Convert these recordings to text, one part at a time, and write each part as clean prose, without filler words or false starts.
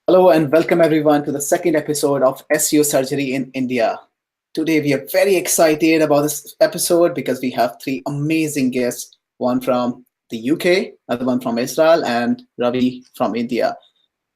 Hello and welcome everyone to the second episode of SEO Surgery in India. Today we are very excited about this episode because we have three amazing guests, one from the UK, another one from Israel, and Ravi from India.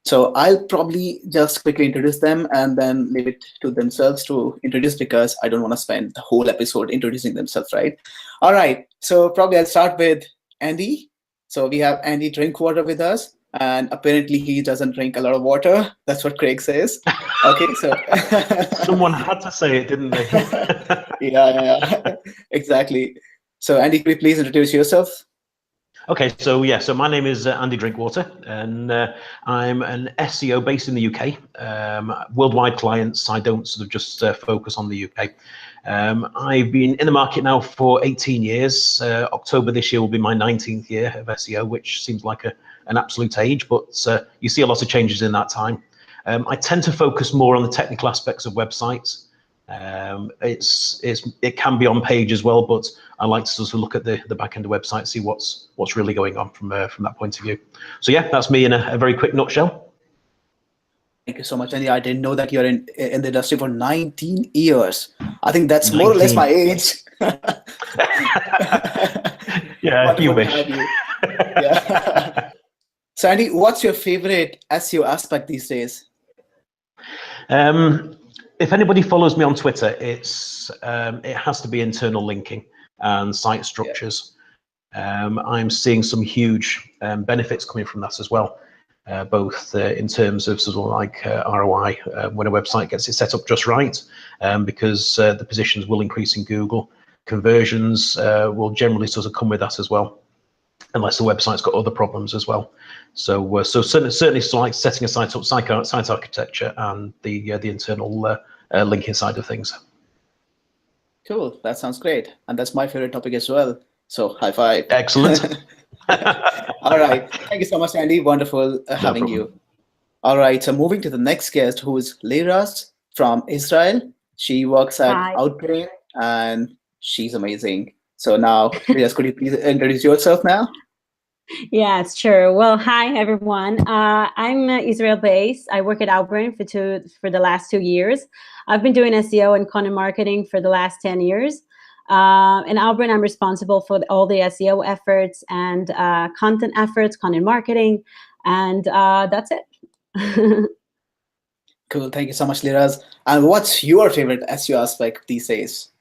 So I'll probably just quickly introduce them and then leave it to themselves to introduce because I don't want to spend the whole episode introducing themselves, right? All right. So probably I'll start with Andy. So we have Andy Drinkwater with us, and apparently he doesn't drink a lot of water. That's what Craig says. Okay, so Someone had to say it, didn't they? yeah, exactly. So Andy, could you please introduce yourself? Okay, so my name is Andy Drinkwater, and I'm an SEO based in the UK. Worldwide clients, I don't sort of just focus on the UK. I've been in the market now for 18 years. October this year will be my 19th year of SEO, which seems like an absolute age, but you see a lot of changes in that time. I tend to focus more on the technical aspects of websites. It can be on page as well, but I like to sort of look at the back end of the website, see what's really going on from that point of view. So yeah, that's me in a very quick nutshell. Thank you so much, Andy. I didn't know that you're in the industry for 19 years. I think that's 19. more or less my age. Yeah, you wish. Yeah. So Andy, what's your favorite SEO aspect these days? If anybody follows me on Twitter, it has to be internal linking and site structures. I'm seeing some huge benefits coming from that as well, both in terms of sort of like ROI when a website gets it set up just right, because the positions will increase in Google. Conversions will generally sort of come with that as well, unless the website's got other problems as well. So certainly like setting a site up, site architecture, and the internal linking side of things. Cool, that sounds great, and that's my favorite topic as well. So high five. Excellent. All right, thank you so much, Andy. Wonderful having you. All right, so moving to the next guest, who is Liraz from Israel. She works at Outbrain, and she's amazing. So now, Liraz, could you please introduce yourself now? Yes, sure. Well, hi everyone. I'm Israel-based. I work at Outbrain for the last 2 years. I've been doing SEO and content marketing for the last 10 years. In Outbrain, I'm responsible for all the SEO efforts and content efforts, content marketing, and that's it. Cool. Thank you so much, Liraz. And what's your favorite SEO aspect these days?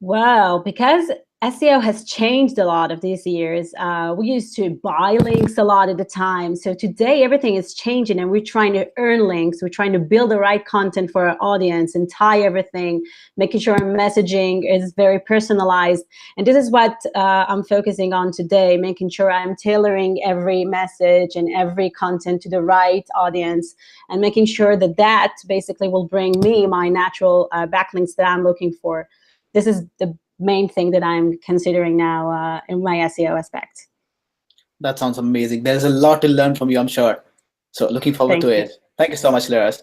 Well, because SEO has changed a lot of these years. We used to buy links a lot at the time. So today everything is changing and we're trying to earn links. We're trying to build the right content for our audience and tie everything, making sure our messaging is very personalized. And this is what I'm focusing on today, making sure I'm tailoring every message and every content to the right audience and making sure that that basically will bring me my natural backlinks that I'm looking for. This is the main thing that I'm considering now in my SEO aspect. That sounds amazing. There's a lot to learn from you, I'm sure. So looking forward to it. Thank you so much, Liraz.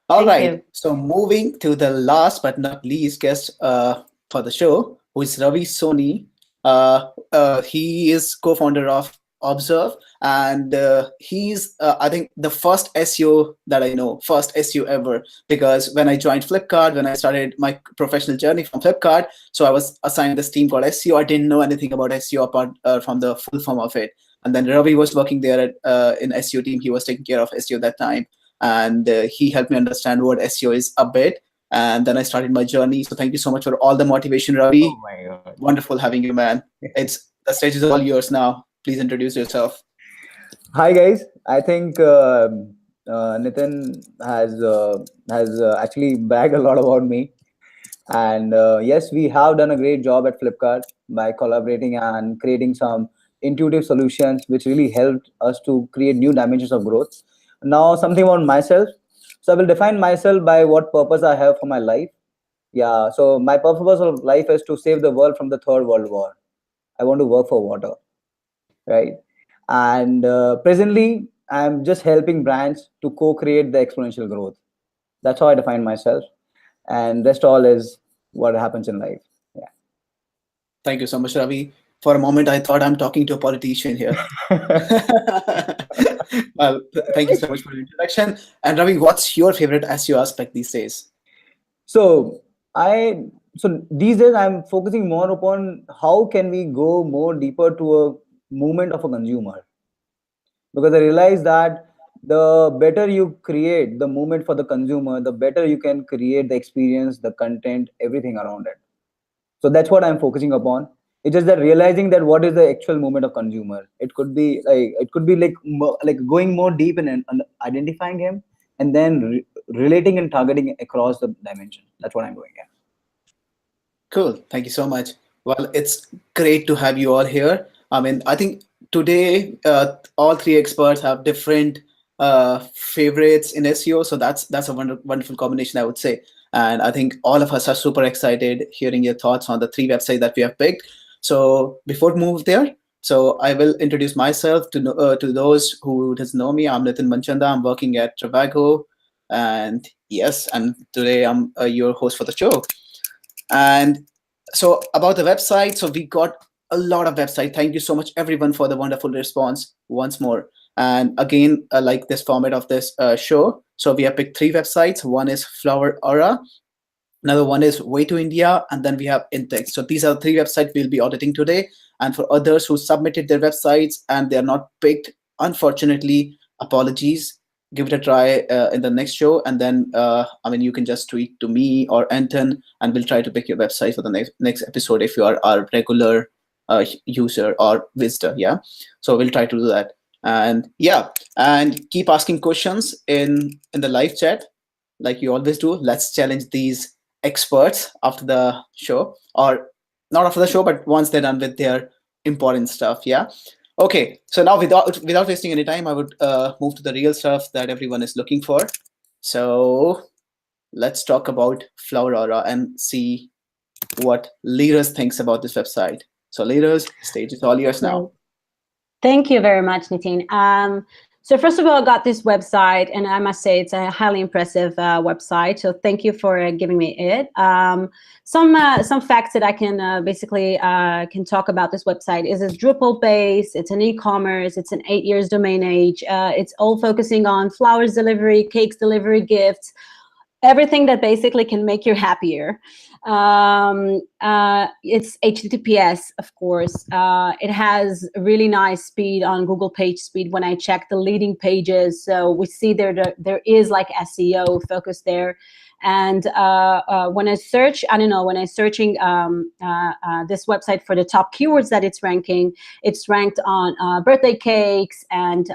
All right. So moving to the last but not least guest for the show, who is Ravi Soni. He is co-founder of Obbserv, and he's I think the first SEO that I know, first SEO ever, because when I joined Flipkart, when I started my professional journey from Flipkart, so I was assigned this team called SEO. I didn't know anything about SEO apart from the full form of it. And then Ravi was working there in SEO team. He was taking care of SEO that time, and he helped me understand what SEO is a bit. And then I started my journey. So thank you so much for all the motivation, Ravi. Oh my God. Wonderful having you, man. The stage is all yours now. Please introduce yourself. Hi guys. I think Nitin has actually bragged a lot about me, and yes, we have done a great job at Flipkart by collaborating and creating some intuitive solutions which really helped us to create new dimensions of growth. Now, something about myself. So I will define myself by what purpose I have for my life. Yeah. So my purpose of life is to save the world from the Third World War. I want to work for water. Right, and presently I'm just helping brands to co-create the exponential growth. That's how I define myself, and rest all is what happens in life. Yeah. Thank you so much, Ravi. For a moment, I thought I'm talking to a politician here. Well, thank you so much for the introduction. And Ravi, what's your favorite SEO aspect these days? So these days I'm focusing more upon how can we go more deeper to a movement of a consumer, because I realize that the better you create the movement for the consumer, the better you can create the experience, the content, everything around it. So that's what I'm focusing upon. It's just that realizing that what is the actual movement of consumer. It could be like going more deep in identifying him, and then relating and targeting across the dimension. That's what I'm doing. Yeah. Cool. Thank you so much. Well, it's great to have you all here. I mean, I think today all three experts have different favorites in SEO, so that's a wonderful combination, I would say. And I think all of us are super excited hearing your thoughts on the three websites that we have picked. So before we move there, so I will introduce myself to those who doesn't know me. I'm Nitin Manchanda. I'm working at Travago, and yes, and today I'm your host for the show. And so about the website, so we got a lot of website. Thank you so much, everyone, for the wonderful response once more. And again, like this format of this show, so we have picked three websites. One is Flower Aura, another one is Way to India, and then we have Intex. So these are the three websites we'll be auditing today. And for others who submitted their websites and they're not picked, unfortunately, apologies. Give it a try in the next show, and then I mean, you can just tweet to me or Anton, and we'll try to pick your website for the next episode if you are our regular user or visitor. Yeah, so we'll try to do that. And yeah, and keep asking questions in the live chat like you always do. Let's challenge these experts after the show, or not after the show, but once they're done with their important stuff. Yeah. Okay, so now without wasting any time, I would move to the real stuff that everyone is looking for. So let's talk about Flower Aura and see what Leaders thinks about this website. So Leaders, stage is all yours now. Thank you very much, Nitin. So first of all, I got this website, and I must say it's a highly impressive website. So thank you for giving me it. Some facts that I can basically can talk about this website is it's Drupal based. It's an e-commerce. It's an 8 years domain age. It's all focusing on flowers delivery, cakes delivery, gifts, everything that basically can make you happier. It's HTTPS, of course. It has really nice speed on Google page speed when I check the leading pages. So we see there is like SEO focus there. And when I search, I don't know, when I'm searching this website for the top keywords that it's ranked on birthday cakes and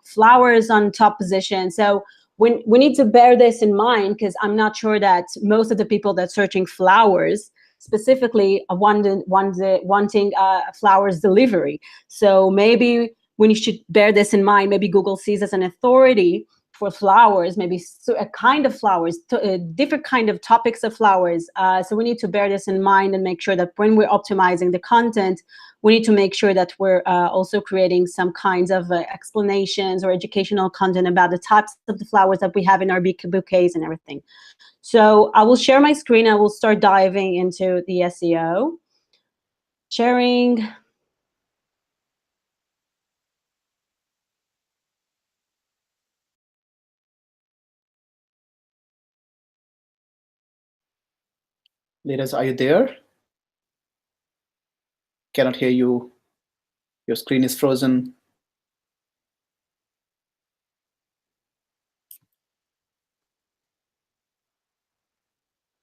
flowers on top position. So we need to bear this in mind, because I'm not sure that most of the people that are searching flowers specifically are wanting flowers delivery. So maybe we should bear this in mind. Maybe Google sees as an authority for flowers, maybe a kind of flowers, different kind of topics of flowers. So we need to bear this in mind and make sure that when we're optimizing the content, we need to make sure that we're also creating some kinds of explanations or educational content about the types of the flowers that we have in our bouquets and everything. So I will share my screen. I will start diving into the SEO. Sharing. Leaders, are you there? Cannot hear you. Your screen is frozen.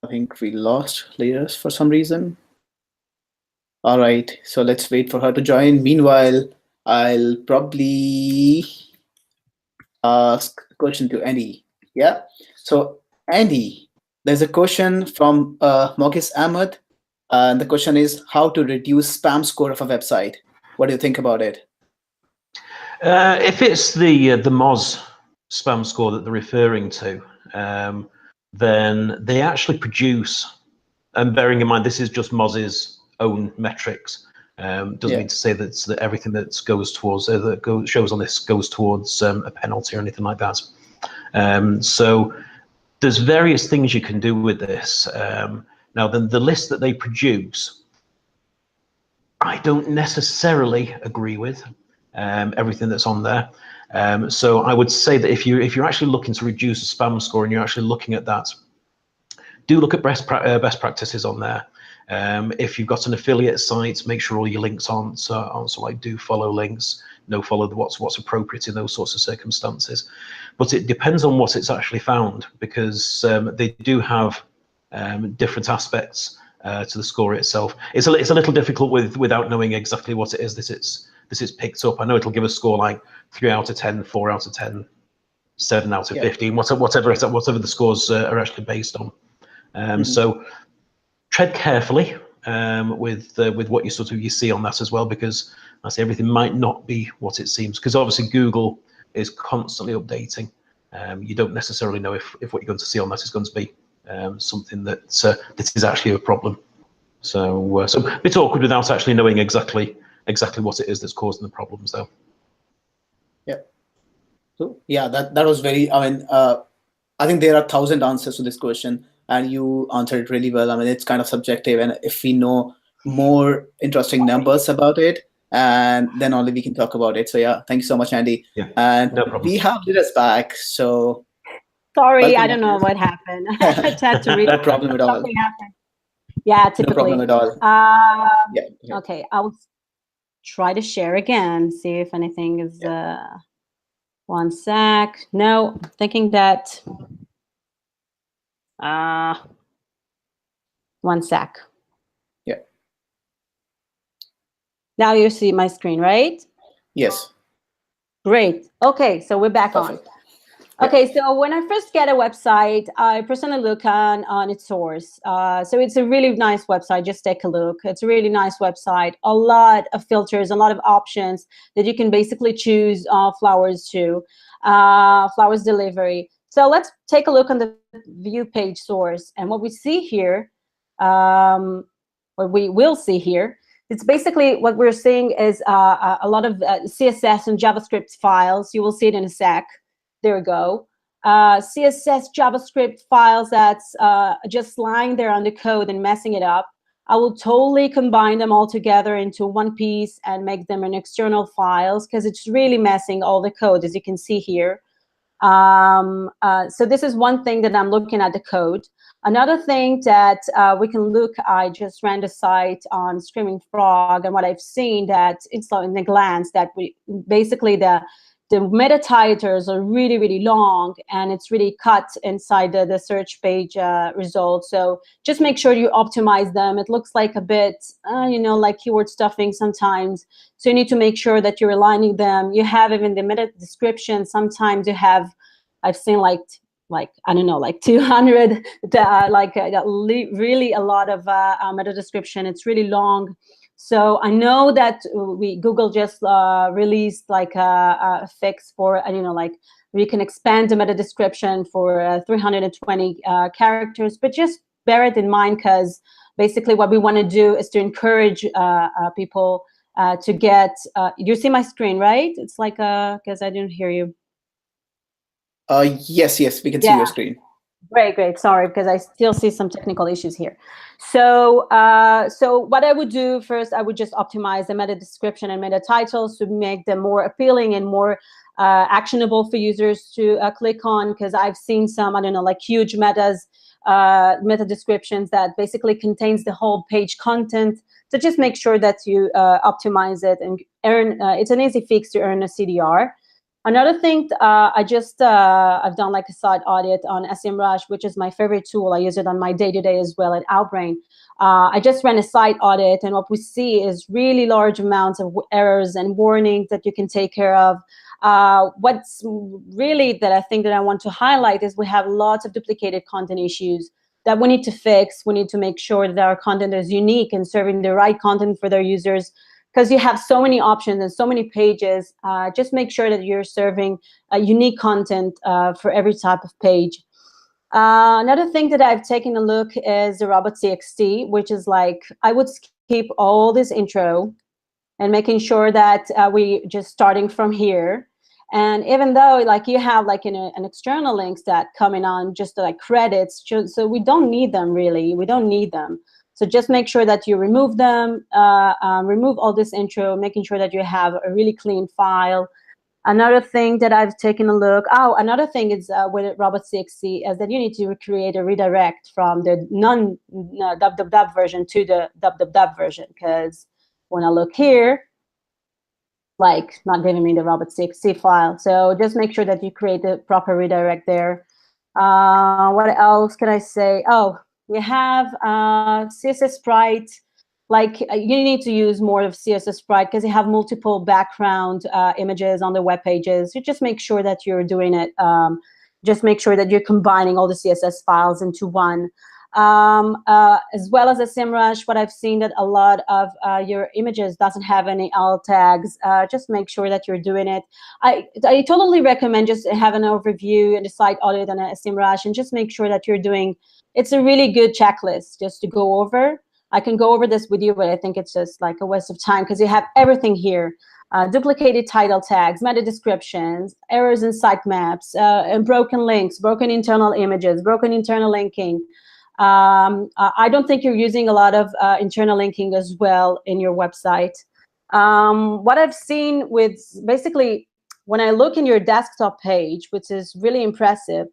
I think we lost Leaders for some reason. All right, so let's wait for her to join. Meanwhile, I'll probably ask a question to Andy. Yeah, so Andy, there's a question from Mogis Ahmed. And the question is how to reduce spam score of a website. What do you think about it? If it's the Moz spam score that they're referring to, then they actually produce, and bearing in mind this is just Moz's own metrics, doesn't mean to say that everything that goes towards shows on this goes towards a penalty or anything like that. So there's various things you can do with this. Now, the list that they produce I don't necessarily agree with everything that's on there. So I would say that if you're actually looking to reduce the spam score and you're actually looking at that, do look at best practices on there. If you've got an affiliate site, make sure all your links aren't like do follow links, no follow what's appropriate in those sorts of circumstances. But it depends on what it's actually found, because they do have different aspects to the score itself. It's a little difficult without knowing exactly what it is that it's picked up. I know it'll give a score like 3 out of 10, 4 out of 10, 7 out of 15, whatever the scores are actually based on. So tread carefully with what you see on that as well, because I say everything might not be what it seems, because obviously Google is constantly updating. You don't necessarily know if what you're going to see on that is going to be something that is actually a problem. So so a bit awkward without actually knowing exactly what it is that's causing the problems, though. Yeah. So yeah, that was very. I mean, I think there are 1,000 answers to this question, and you answered it really well. I mean, it's kind of subjective, and if we know more interesting numbers about it, and then only we can talk about it. So yeah, thank you so much, Andy. Yeah, and no problem. we have Liras back. So sorry, welcome, I don't know what happened. I had to read. No problem at all. Something happened. Yeah, typically. No problem at all. Yeah. Okay, I'll try to share again. See if anything is. One sec. No, thinking that. One sec. Yeah. Now you see my screen, right? Yes. Great. Okay, so we're back Perfect. on. Okay, so when I first get a website, I personally look on its source. So it's a really nice website. Just take a look. It's a really nice website. A lot of filters, a lot of options that you can basically choose flowers to, flowers delivery. So let's take a look on the view page source. And what we see here, what we will see here, it's basically what we're seeing is a lot of CSS and JavaScript files. You will see it in a sec. There we go. CSS, JavaScript files that's just lying there on the code and messing it up. I will totally combine them all together into one piece and make them an external files, because it's really messing all the code, as you can see here. So this is one thing that I'm looking at the code. Another thing that we can look, I just ran the site on Screaming Frog, and what I've seen that it's in a glance that we basically the meta titles are really, really long, and it's really cut inside the search page results. So just make sure you optimize them. It looks like a bit, like keyword stuffing sometimes. So you need to make sure that you're aligning them. You have even the meta description. Sometimes you have, I've seen like I don't know, like 200, really a lot of meta description. It's really long. So I know that Google just released like a fix for, like you can expand the meta description for 320 characters, but just bear it in mind, because basically what we want to do is to encourage people to get, you see my screen, right? It's like, because I didn't hear you. Yes, we can see your screen. Great. Sorry, because I still see some technical issues here. So, so what I would do first, I would just optimize the meta description and meta titles to make them more appealing and more actionable for users to click on. Because I've seen some, I don't know, like huge meta descriptions that basically contains the whole page content. So just make sure that you optimize it and earn. It's an easy fix to earn a CDR. Another thing, I've done like a site audit on SemRush, which is my favorite tool. I use it on my day-to-day as well at Outbrain. I just ran a site audit, and what we see is really large amounts of errors and warnings that you can take care of. What's really that I think that I want to highlight is we have lots of duplicated content issues that we need to fix. We need to make sure that our content is unique and serving the right content for their users. Because you have so many options and so many pages, just make sure that you're serving unique content for every type of page. Another thing that I've taken a look is the robot.txt, which is like, I would skip all this intro and making sure that we just starting from here. And even though like you have like an external links that coming on just like credits, so we don't need them really. We don't need them. So just make sure that you remove them, remove all this intro, making sure that you have a really clean file. Another thing that I've taken a look, another thing is with Robots.txt is that you need to create a redirect from the non-www version to the www version, because when I look here, like not giving me the Robots.txt file. So just make sure that you create the proper redirect there. What else can I say? Oh, we have CSS Sprite. Like you need to use more of CSS Sprite because you have multiple background images on the web pages. You just make sure that you're doing it. Just make sure that you're combining all the CSS files into one. As well as a SemRush, what I've seen that a lot of your images doesn't have any alt tags. Just make sure that you're doing it. I totally recommend just have an overview and a site audit and a SemRush, and just make sure that you're doing. It's a really good checklist just to go over. I can go over this with you, but I think it's just like a waste of time because you have everything here. Duplicated title tags, meta descriptions, errors in sitemaps, and broken links, broken internal images, broken internal linking. I don't think you're using a lot of internal linking as well in your website. What I've seen with basically, when I look in your desktop page, which is really impressive,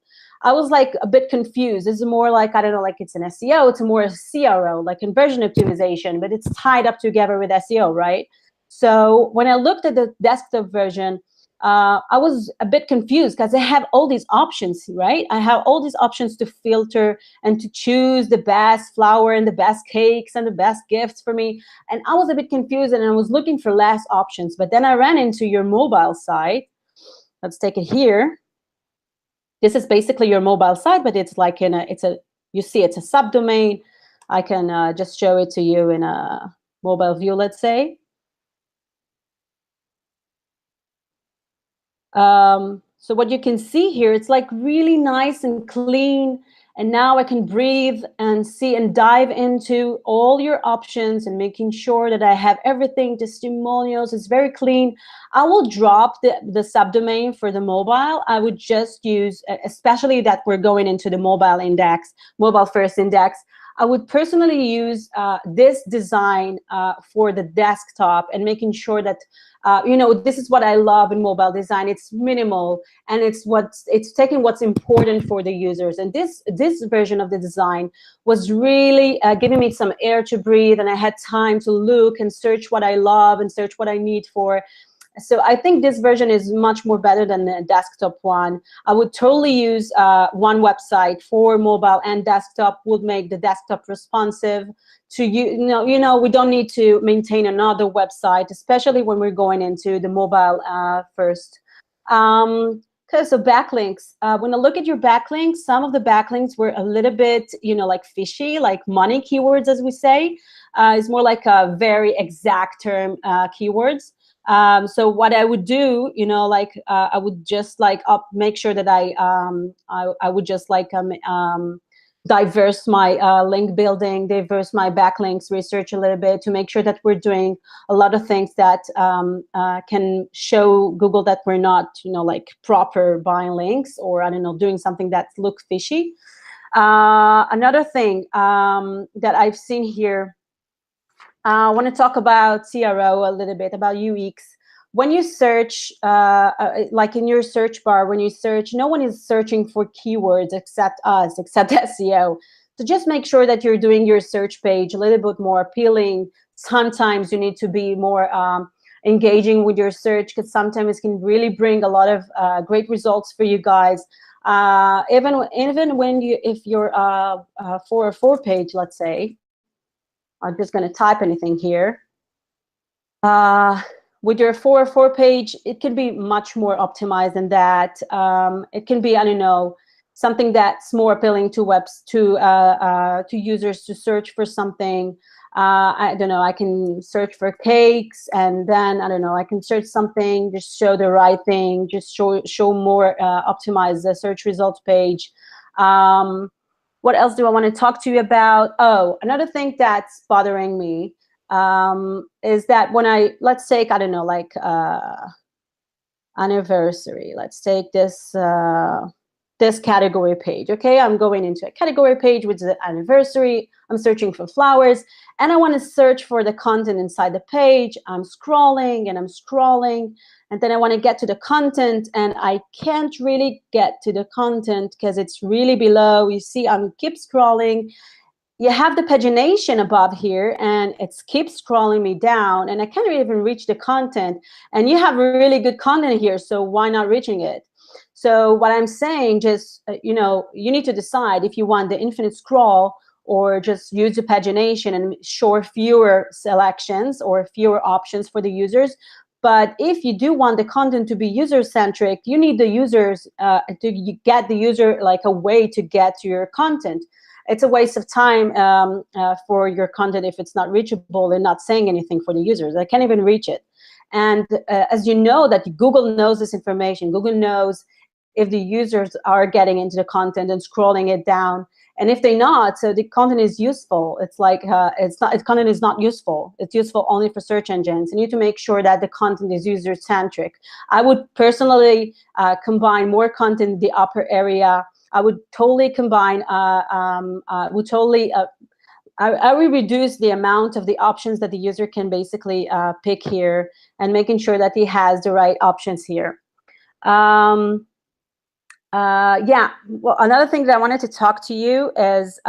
I was like a bit confused. This is more like, I don't know, like it's an SEO, it's more a CRO, like conversion optimization, but it's tied up together with SEO, right? So when I looked at the desktop version, I was a bit confused because I have all these options, right? I have all these options to filter and to choose the best flower and the best cakes and the best gifts for me. And I was a bit confused and I was looking for less options. But then I ran into your mobile site. Let's take it here. This is basically your mobile site, but it's like in a, you see it's a subdomain. I can just show it to you in a mobile view, let's say. So what you can see here, it's like really nice and clean. And now I can breathe and see and dive into all your options and making sure that I have everything, testimonials, it's very clean. I will drop the subdomain for the mobile. I would just use, especially that we're going into the mobile index, mobile first index, I would personally use this design for the desktop and making sure that, you know, this is what I love in mobile design. It's minimal and it's taking what's important for the users. And this version of the design was really giving me some air to breathe, and I had time to look and search what I love and search what I need for. So I think this version is much more better than the desktop one. I would totally use one website for mobile and desktop, would make the desktop responsive to you. You know, we don't need to maintain another website, especially when we're going into the mobile first. Because of backlinks, when I look at your backlinks, some of the backlinks were a little bit, you know, like fishy, like money keywords, as we say. It's more like a very exact term keywords. So what I would do, you know, like I would just like make sure that I would just like diverse my link building, diverse my backlinks, research a little bit to make sure that we're doing a lot of things that can show Google that we're not, you know, like proper buying links, or I don't know, doing something that looks fishy. Another thing that I've seen here, I want to talk about CRO a little bit, about UX. When you search, like in your search bar, when you search, no one is searching for keywords except us, except SEO. So just make sure that you're doing your search page a little bit more appealing. Sometimes you need to be more engaging with your search, because sometimes it can really bring a lot of great results for you guys. Even when if you're 404 page, let's say, I'm just going to type anything here. With your 404 page, it can be much more optimized than that. It can be, I don't know, something that's more appealing to users to search for something. I don't know, I can search for cakes, and then, I don't know, I can search something, just show the right thing, just show more, optimize the search results page. What else do I want to talk to you about? Oh, another thing that's bothering me is that when let's take, I don't know, like anniversary. Let's take this this category page. Okay, I'm going into a category page, which is an anniversary. I'm searching for flowers, and I want to search for the content inside the page. I'm scrolling and I'm scrolling, and then I want to get to the content, and I can't really get to the content because it's really below. You see, I'm keep scrolling. You have the pagination above here, and it keeps scrolling me down, and I can't even reach the content. And you have really good content here, so why not reaching it? So what I'm saying, just, you know, you need to decide if you want the infinite scroll or just use the pagination and show fewer selections or fewer options for the users. But if you do want the content to be user-centric, you need the users to get the user like a way to get to your content. It's a waste of time for your content if it's not reachable and not saying anything for the users. I can't even reach it. And as you know, that Google knows this information. Google knows if the users are getting into the content and scrolling it down, and if they're not, so the content is useful. It's like content is not useful. It's useful only for search engines. You need to make sure that the content is user-centric. I would personally combine more content in the upper area. I would totally combine. I will reduce the amount of the options that the user can basically pick here, and making sure that he has the right options here. Yeah, well, another thing that I wanted to talk to you is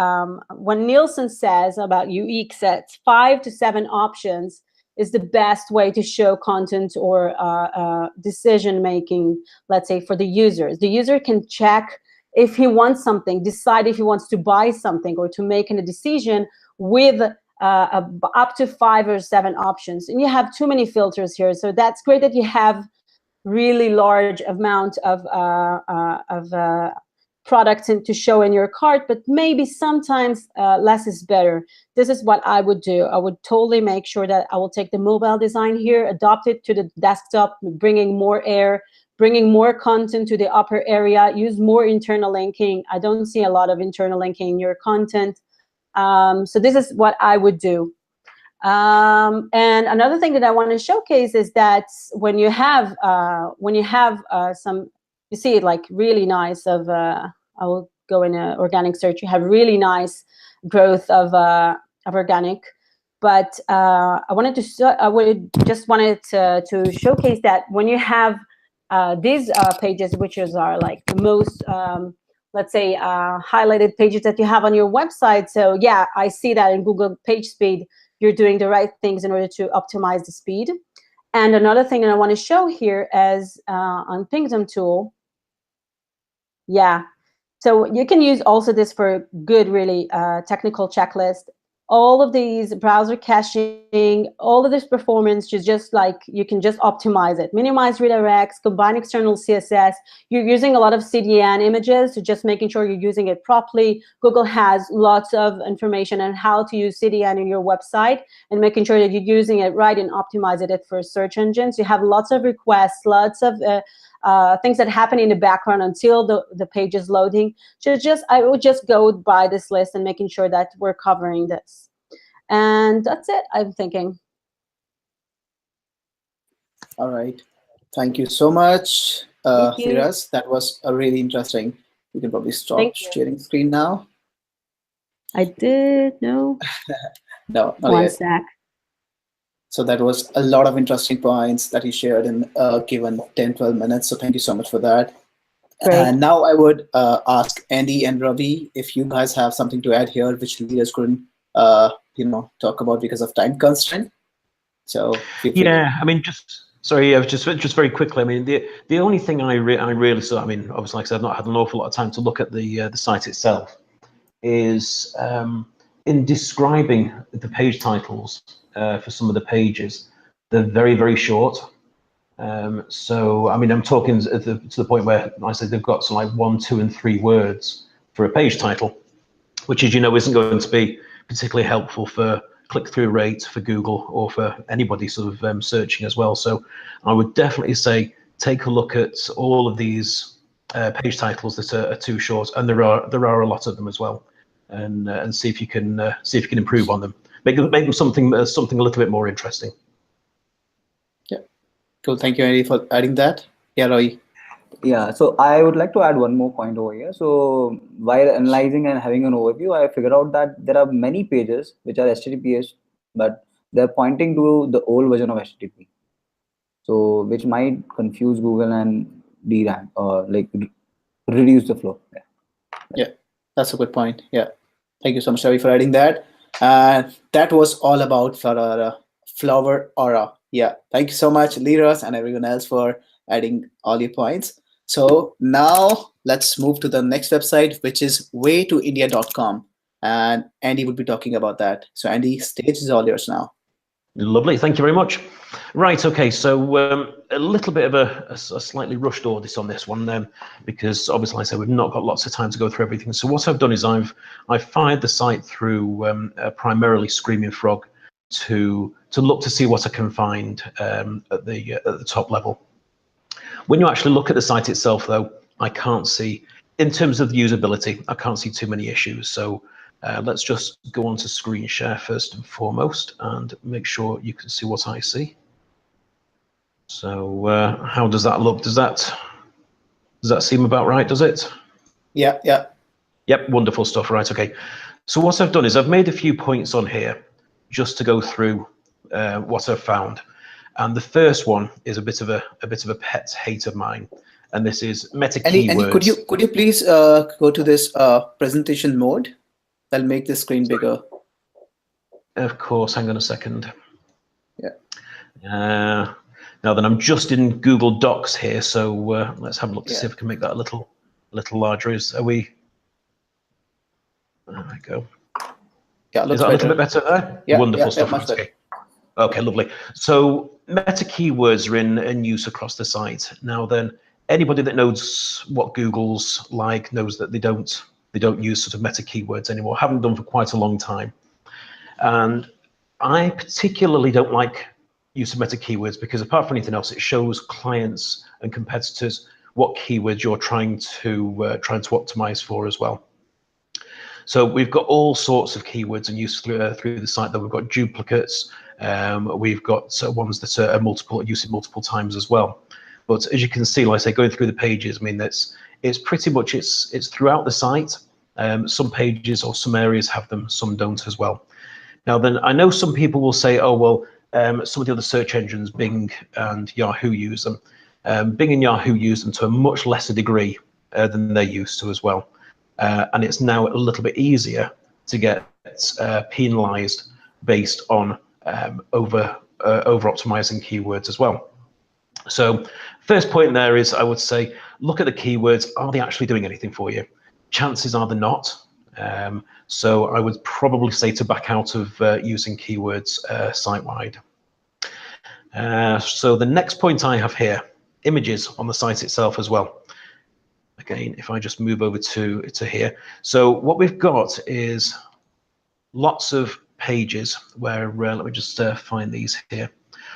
when Nielsen says about UX that 5 to 7 options is the best way to show content or decision making, let's say, for the users. The user can check if he wants something, decide if he wants to buy something or to make a decision with up to 5 or 7 options. And you have too many filters here, so that's great that you have really large amount of products to show in your cart, but maybe sometimes less is better. This is what I would do. I would totally make sure that I will take the mobile design here, adopt it to the desktop, bringing more air, bringing more content to the upper area, use more internal linking. I don't see a lot of internal linking in your content. So this is what I would do. And another thing that I want to showcase is that when you have some, you see it like really nice of, I will go in an organic search, you have really nice growth of organic. But I would just wanted to showcase that when you have these pages, which are like the most, let's say, highlighted pages that you have on your website. So yeah, I see that in Google PageSpeed, you're doing the right things in order to optimize the speed. And another thing that I want to show here is on Pingdom tool. Yeah, so you can use also this for good, really technical checklist. All of these browser caching, all of this performance, just like you can just optimize it. Minimize redirects, combine external CSS. You're using a lot of CDN images, so just making sure you're using it properly. Google has lots of information on how to use CDN in your website, and making sure that you're using it right and optimizing it for search engines. You have lots of requests, lots of things that happen in the background until the page is loading. So I would just go by this list and making sure that we're covering this. And that's it, I'm thinking. All right. Thank you so much, Firas. That was really interesting. You can probably stop sharing screen now. I did, no. No, not One yet. sec. So that was a lot of interesting points that you shared in given 10-12 minutes. So thank you so much for that. And now I would ask Andy and Ravi if you guys have something to add here, which leaders couldn't, talk about because of time constraint. So yeah, I mean, just very quickly. I mean, the only thing I really saw. I mean, obviously, like I said, I've not had an awful lot of time to look at the site itself. Is in describing the page titles for some of the pages, they're very, very short. So I mean, I'm talking to the point where I said they've got some like 1, 2, and 3 words for a page title, which is isn't going to be particularly helpful for click-through rate for Google or for anybody sort of searching as well. So I would definitely say take a look at all of these page titles that are too short, and there are a lot of them as well, and see if you can improve on them. Make them something a little bit more interesting. Yeah, cool. Thank you, Andy, for adding that. Yeah, Ravi. Yeah, so I would like to add one more point over here. So while analyzing and having an overview, I figured out that there are many pages which are HTTPS, but they're pointing to the old version of HTTP. So which might confuse Google and DRAM or like reduce the flow. Yeah, that's a good point. Yeah, thank you so much, Ravi, for adding that. And that was all about Flower Aura. Yeah, thank you so much, Liras, and everyone else for adding all your points. So now let's move to the next website, which is waytoindia.com. And Andy will be talking about that. So Andy, stage is all yours now. Lovely, thank you very much. Right, okay, so a little bit of a slightly rushed audit on this one, because obviously, like I said, we've not got lots of time to go through everything. So what I've done is I've fired the site through primarily Screaming Frog to look to see what I can find at the top level. When you actually look at the site itself, though, I can't see, in terms of the usability, I can't see too many issues. So let's just go on to screen share first and foremost and make sure you can see what I see. So how does that look? Does that seem about right, does it? Yeah, yeah. Yep, wonderful stuff. Right, okay. So what I've done is I've made a few points on here just to go through what I've found. And the first one is a bit of a pet hate of mine, and this is meta keywords. Andy, could you please go to this presentation mode? That'll make the screen bigger. Of course. Hang on a second. Yeah. Now then, I'm just in Google Docs here, so let's have a look to see if we can make that a little larger. Are we? There we go. Yeah, is that better. A little bit better there? Yeah, wonderful stuff. Much better. Okay, lovely. So meta keywords are in use across the site. Now then, anybody that knows what Google's like knows that they don't use sort of meta keywords anymore. Haven't done for quite a long time. And I particularly don't like use of meta keywords because apart from anything else, it shows clients and competitors what keywords you're trying to optimize for as well. So we've got all sorts of keywords in use through the site. That we've got duplicates. We've got ones that are used multiple times as well. But as you can see, like I say, going through the pages, I mean, it's pretty much it's throughout the site. Some pages or some areas have them, some don't as well. Now then, I know some people will say, oh well, some of the other search engines, Bing and Yahoo, use them. Bing and Yahoo use them to a much lesser degree than they're used to as well. And it's now a little bit easier to get penalized based on over optimizing keywords as well. So first point there is, I would say, look at the keywords. Are they actually doing anything for you? Chances are they're not. So I would probably say to back out of using keywords site-wide. So the next point I have here, images on the site itself as well. Again, if I just move over to here. So what we've got is lots of pages where, let me just find these here.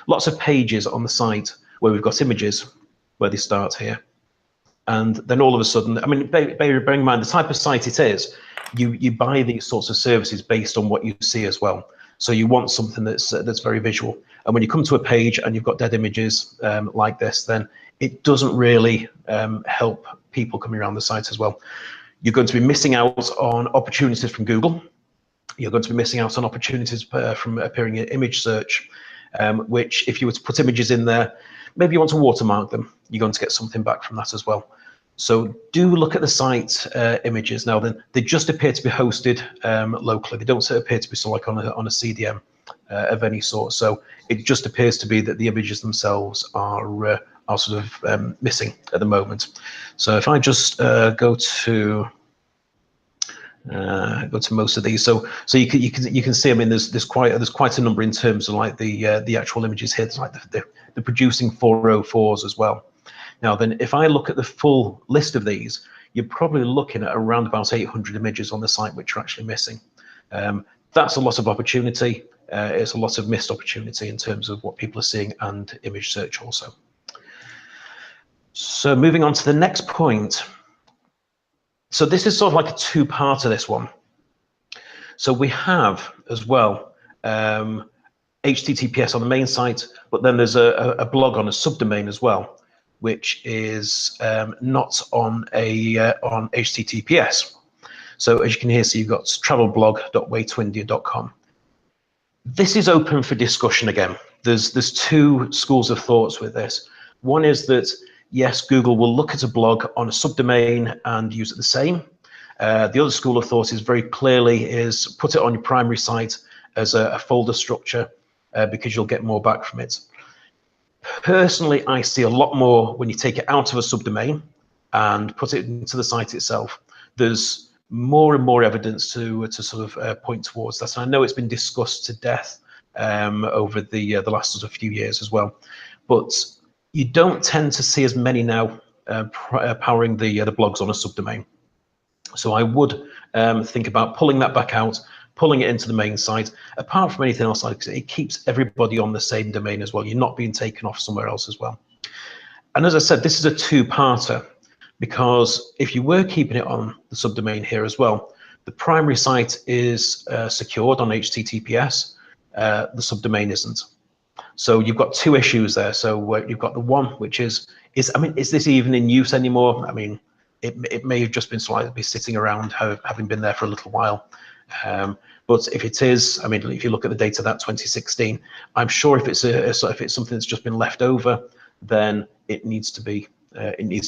Lots of pages on the site where we've got images where they start here. And then all of a sudden, I mean, bearing in mind the type of site it is, you buy these sorts of services based on what you see as well. So you want something that's very visual. And when you come to a page and you've got dead images like this, then it doesn't really help people coming around the site as well. You're going to be missing out on opportunities from Google. You're going to be missing out on opportunities from appearing in image search, which if you were to put images in there, maybe you want to watermark them, you're going to get something back from that as well. So do look at the site images. Now then, they just appear to be hosted locally. They don't appear to be like on a CDM of any sort. So it just appears to be that the images themselves are sort of missing at the moment. So if I just go to most of these, so you can see. I mean, there's quite a number in terms of like the actual images here. There's like the producing 404s as well. Now then, if I look at the full list of these, you're probably looking at around about 800 images on the site which are actually missing. That's a lot of opportunity. It's a lot of missed opportunity in terms of what people are seeing and image search also. So moving on to the next point. So this is sort of like a two-part of this one. So we have as well HTTPS on the main site, but then there's a blog on a subdomain as well. which is not on on HTTPS. So as you can hear, so you've got travelblog.waytoindia.com. This is open for discussion again. There's two schools of thoughts with this. One is that, yes, Google will look at a blog on a subdomain and use it the same. The other school of thought is very clearly is put it on your primary site as a folder structure because you'll get more back from it. Personally, I see a lot more when you take it out of a subdomain and put it into the site itself. There's more and more evidence to sort of point towards that. And I know it's been discussed to death over the last sort of few years as well, but you don't tend to see as many now powering the blogs on a subdomain. So I would think about pulling that back out, pulling it into the main site. Apart from anything else, like it keeps everybody on the same domain as well. You're not being taken off somewhere else as well. And as I said, this is a two-parter, because if you were keeping it on the subdomain here as well, the primary site is secured on HTTPS, the subdomain isn't. So you've got two issues there. So you've got the one which is this even in use anymore? I mean, it may have just been slightly sitting around, having been there for a little while. But if it is, I mean, if you look at the data that 2016, I'm sure if it's something that's just been left over, then it needs to be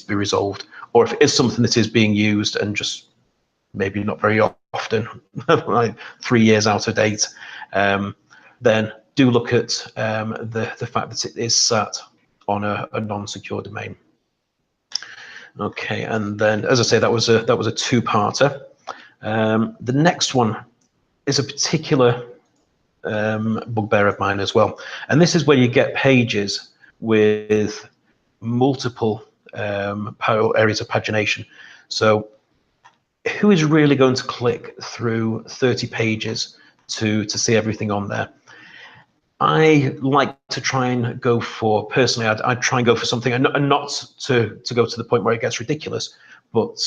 resolved. Or if it is something that is being used and just maybe not very often, like 3 years out of date, then do look at the fact that it is sat on a non-secure domain. Okay, and then as I say, that was a two-parter. The next one is a particular bugbear of mine as well, and this is where you get pages with multiple areas of pagination. So who is really going to click through 30 pages to see everything on there? I like to try and go for, personally, I'd try and go for something, and not to go to the point where it gets ridiculous, but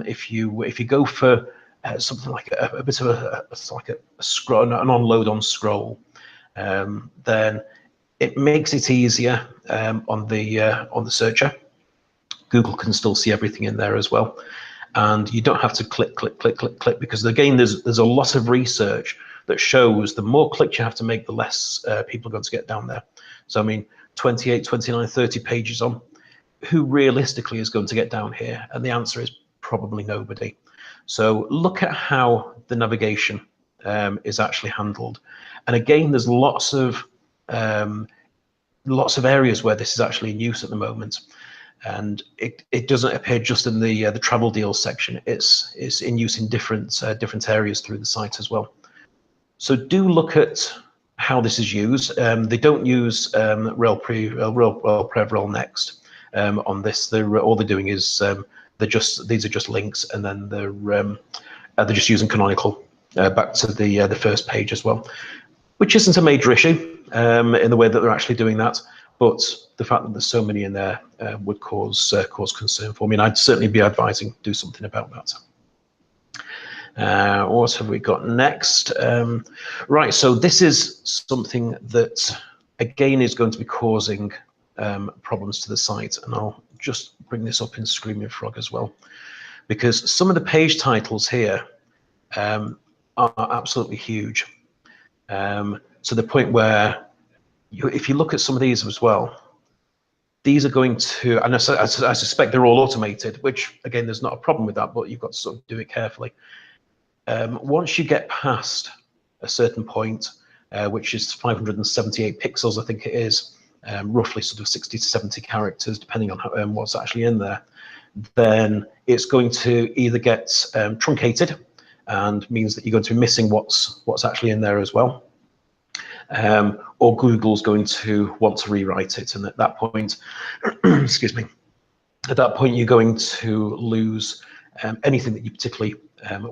if you go for something like a bit of a scroll, an on-load on scroll, then it makes it easier on the searcher. Google can still see everything in there as well, and you don't have to click, because again, there's a lot of research that shows the more clicks you have to make, the less people are going to get down there. So I mean, 28, 29, 30 pages on, who realistically is going to get down here? And the answer is probably nobody. So look at how the navigation is actually handled. And again, there's lots of areas where this is actually in use at the moment. And it doesn't appear just in the travel deals section. It's in use in different areas through the site as well. So do look at how this is used. They don't use rel next on this. All they're doing is these are just links, and then they're just using canonical back to the first page as well, which isn't a major issue in the way that they're actually doing that. But the fact that there's so many in there would cause concern for me, and I'd certainly be advising do something about that. What have we got next? Right, so this is something that again is going to be causing problems to the site, and I'll just bring this up in Screaming Frog as well, because some of the page titles here are absolutely huge, to the point where if you look at some of these as well, these are going to, and I suspect they're all automated, which again, there's not a problem with that, but you've got to sort of do it carefully. Once you get past a certain point, which is 578 pixels, I think it is, roughly sort of 60 to 70 characters, depending on what's actually in there, then it's going to either get truncated, and means that you're going to be missing what's actually in there as well, or Google's going to want to rewrite it, and at that point, excuse me, at that point you're going to lose anything that you particularly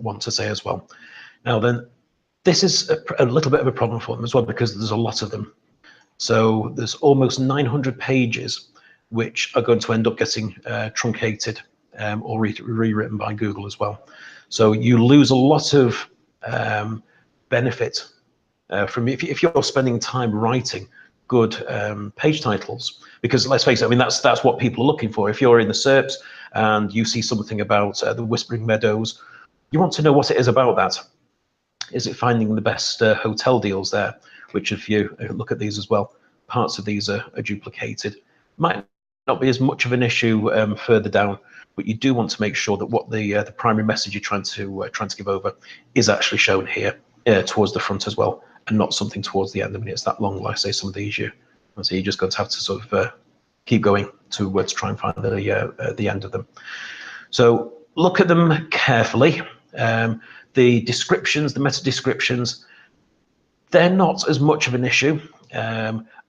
want to say as well. Now then, this is a little bit of a problem for them as well, because there's a lot of them. So there's almost 900 pages which are going to end up getting truncated or rewritten by Google as well. So you lose a lot of benefit from if you're spending time writing good page titles, because let's face it, I mean, that's what people are looking for. If you're in the SERPs and you see something about the Whispering Meadows, you want to know what it is about that. Is it finding the best hotel deals there? Which, if you look at these as well, parts of these are duplicated. Might not be as much of an issue further down, but you do want to make sure that what the primary message you're trying to give over is actually shown here towards the front as well, and not something towards the end. I mean, it's that long, like I say, some of these you're just going to have to sort of keep going to try and find the end of them. So look at them carefully. The descriptions, the meta descriptions, they're not as much of an issue,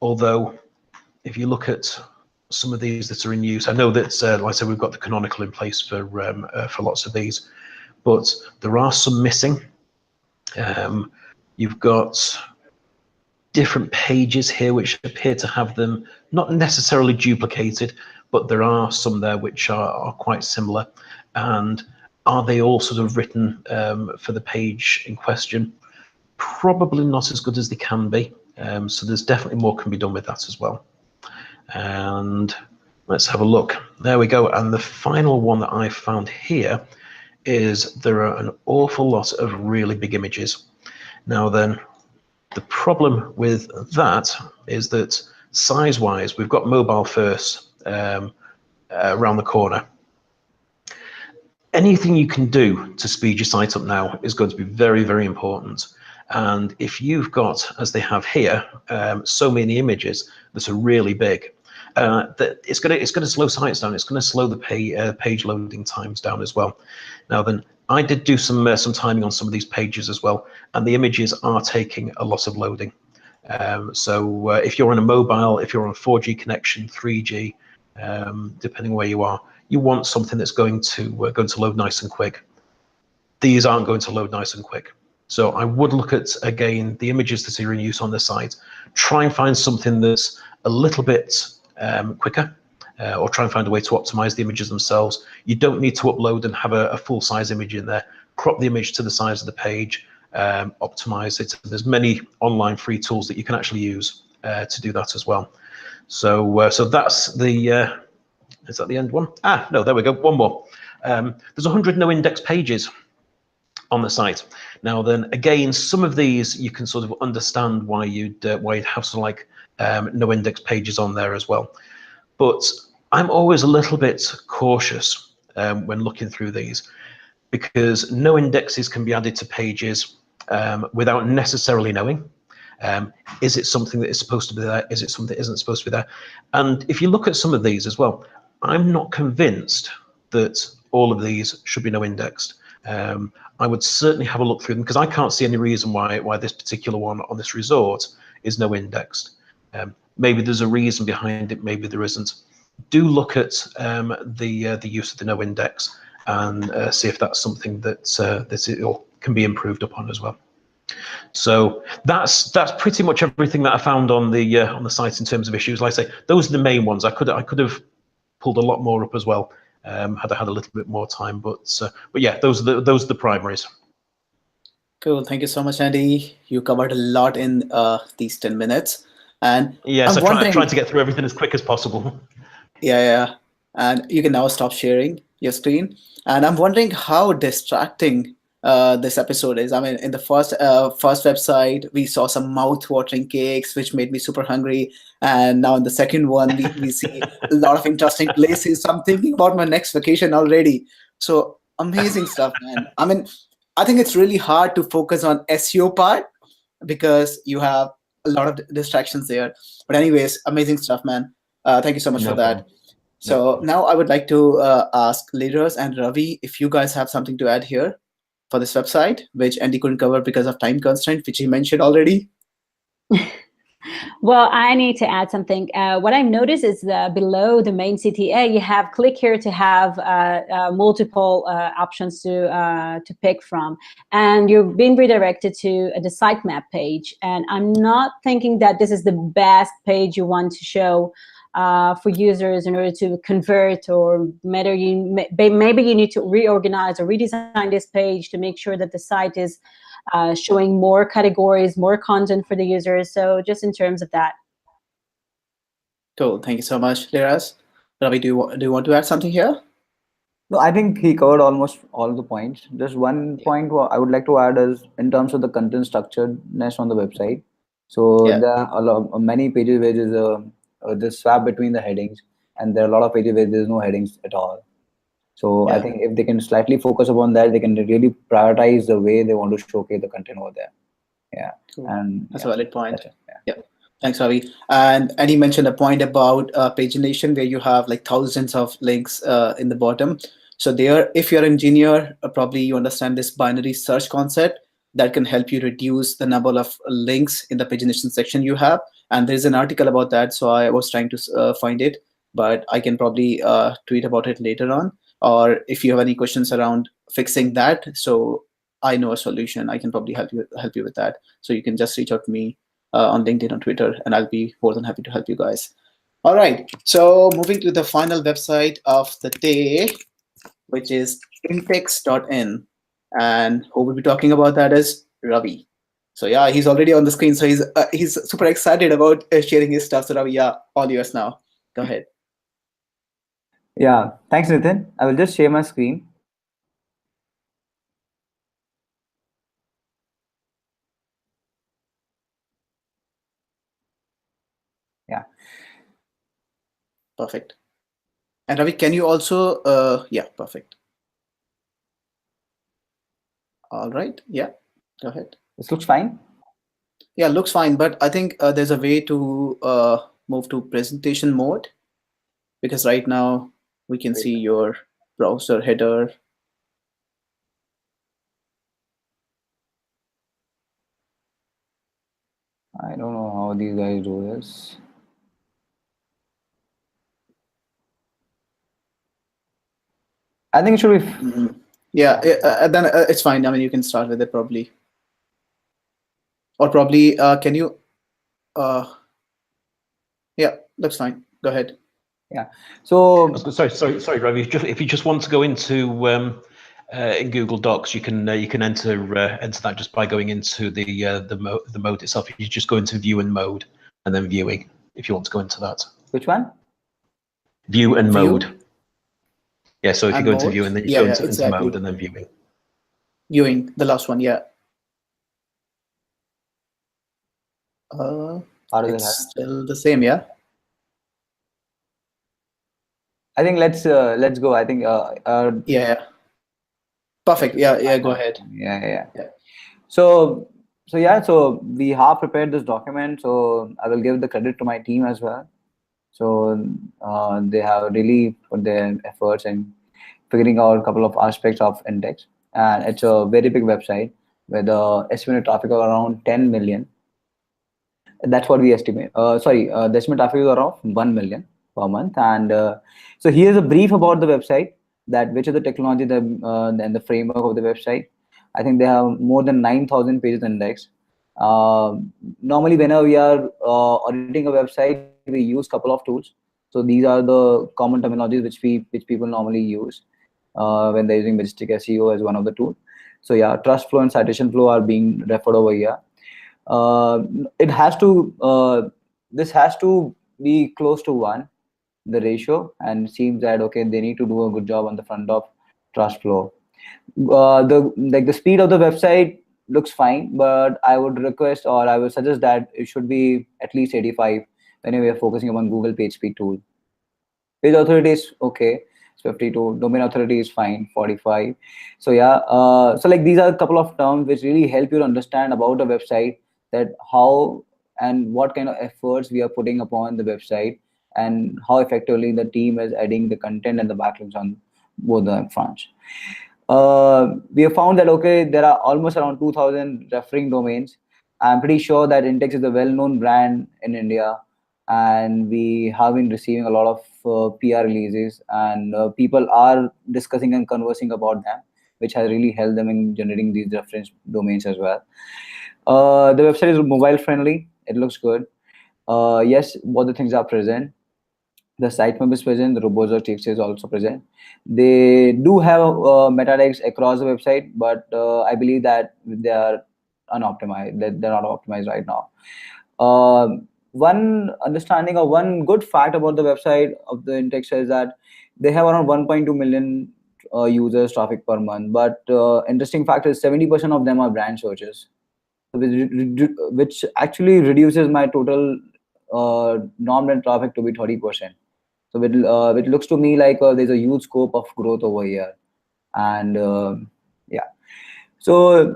although if you look at some of these that are in use, I know that, like I said, we've got the canonical in place for lots of these, but there are some missing. You've got different pages here which appear to have them not necessarily duplicated, but there are some there which are quite similar. And are they all sort of written for the page in question? Probably not as good as they can be. So there's definitely more can be done with that as well. And let's have a look. There we go. And the final one that I found here is there are an awful lot of really big images. Now then, the problem with that is that size-wise, we've got mobile first around the corner. Anything you can do to speed your site up now is going to be very, very important. And if you've got, as they have here, so many images that are really big, that it's going to slow sites down. It's going to slow the page loading times down as well. Now then, I did do some timing on some of these pages as well, and the images are taking a lot of loading. So if you're on a mobile, if you're on a 4G connection, 3G, depending where you are, you want something that's going to load nice and quick. These aren't going to load nice and quick. So I would look at, again, the images that are in use on the site. Try and find something that's a little bit quicker, or try and find a way to optimize the images themselves. You don't need to upload and have a full-size image in there. Crop the image to the size of the page, optimize it. There's many online free tools that you can actually use to do that as well. So so that's the, is that the end one? Ah, no, there we go, one more. There's 100 no index pages on the site. Now then, again, some of these you can sort of understand why you'd have sort of like no index pages on there as well. But I'm always a little bit cautious when looking through these, because no indexes can be added to pages without necessarily knowing. Is it something that is supposed to be there? Is it something that isn't supposed to be there? And if you look at some of these as well, I'm not convinced that all of these should be no indexed. I would certainly have a look through them, because I can't see any reason why this particular one on this resort is no indexed. Maybe there's a reason behind it, maybe there isn't. Do look at the use of the no index and see if that's something that can be improved upon as well. So that's pretty much everything that I found on the site in terms of issues. Like I say, those are the main ones. I could have pulled a lot more up as well had I had a little bit more time, but yeah, those are the primaries. Cool. Thank you so much, Andy. You covered a lot in these 10 minutes. And yes, I'm trying to get through everything as quick as possible. Yeah. And you can now stop sharing your screen. And I'm wondering how distracting this episode is. I mean, in the first website, we saw some mouth-watering cakes, which made me super hungry. And now in the second one, we see a lot of interesting places. So I'm thinking about my next vacation already. So amazing stuff, man. I mean, I think it's really hard to focus on SEO part because you have a lot of distractions there. But anyways, amazing stuff, man. Thank you so much for that. So now I would like to ask leaders and Ravi if you guys have something to add here for this website, which Andy couldn't cover because of time constraint, which he mentioned already. Well, I need to add something. What I noticed is below the main CTA, you have click here to have multiple options to pick from. And you're being redirected to the sitemap page. And I'm not thinking that this is the best page you want to show for users in order to convert, or maybe you need to reorganize or redesign this page to make sure that the site is showing more categories, more content for the users. So just in terms of that. Cool. Thank you so much, Liraz. Ravi, do you want to add something here? No, I think he covered almost all the points. Just one point I would like to add is in terms of the content structuredness on the website. So Yeah. there are many pages where there's this swap between the headings, and there are a lot of pages where there's no headings at all. So I Yeah. think if they can slightly focus upon that, they can really prioritize the way they want to showcase the content over there. Yeah, Cool. and That's yeah, a valid point. that's it. Yeah. Yeah. Thanks, Ravi. And he mentioned a point about pagination where you have like thousands of links in the bottom. So there, if you're an engineer, probably you understand this binary search concept that can help you reduce the number of links in the pagination section you have. And there's an article about that. So I was trying to find it, but I can probably tweet about it later on. Or if you have any questions around fixing that, so I know a solution. I can probably help you with that. So you can just reach out to me on LinkedIn or Twitter, and I'll be more than happy to help you guys. All right. So moving to the final website of the day, which is Intex.in, and who will be talking about that is Ravi. So yeah, he's already on the screen. So he's super excited about sharing his stuff. So Ravi, yeah, all yours now. Go ahead. Yeah, thanks, Nitin. I will just share my screen. Yeah. Perfect. And Ravi, can you also, yeah, perfect. All right. Yeah, go ahead. This looks fine. Yeah, looks fine, but I think there's a way to move to presentation mode, because right now we can see your browser header. I don't know how these guys do this. I think it should be. Yeah, then it's fine. I mean, you can start with it probably. Or probably, can you, yeah, looks fine. Go ahead. Yeah. So Sorry, Ravi. If you just want to go into in Google Docs, you can enter that just by going into the mode itself. You just go into View and Mode, and then Viewing. If you want to go into that. Which one? View and View Mode. Yeah. So if you and go into mode. View and then you Yeah, go yeah, into exactly. Mode and then Viewing. Viewing, the last one. Yeah. How does it It's happen? still the same. Yeah. I think let's go. I think Yeah. Perfect. Yeah. Go ahead. Yeah. Yeah. So yeah, so we have prepared this document. So I will give the credit to my team as well. So they have really put their efforts in figuring out a couple of aspects of Intex, and it's a very big website with the estimated traffic of around 10 million. That's what we estimate. The estimate traffic is around 1 million per month. And so here's a brief about the website, that which is the technology and the framework of the website. I think they have more than 9,000 pages indexed. Normally, whenever we are auditing a website, we use a couple of tools. So these are the common terminologies which people normally use when they're using Majestic SEO as one of the tools. So yeah, trust flow and citation flow are being referred over here. It has to this has to be close to 1, the ratio, and it seems that okay, they need to do a good job on the front of trust flow. The speed of the website looks fine, but I would request, or I would suggest, that it should be at least 85 when we are focusing on Google page speed tool. Page authority is okay, it's 52. Domain authority is fine, 45. So yeah, so like these are a couple of terms which really help you to understand about a website, that how and what kind of efforts we are putting upon the website, and how effectively the team is adding the content and the backlinks on both the fronts. We have found that okay, there are almost around 2,000 referring domains. I'm pretty sure that Intex is a well-known brand in India, and we have been receiving a lot of PR releases, and people are discussing and conversing about them, which has really helped them in generating these reference domains as well. The website is mobile friendly. It looks good. Yes, both the things are present. The sitemap is present. The Robozer text is also present. They do have meta tags across the website, but I believe that they are unoptimized. They're not optimized right now. one understanding or one good fact about the website of the Intex is that they have around 1.2 million users traffic per month. But interesting fact is 70% of them are brand searches, which actually reduces my total non-brand traffic to be 30%. So it looks to me like there's a huge scope of growth over here. And yeah, so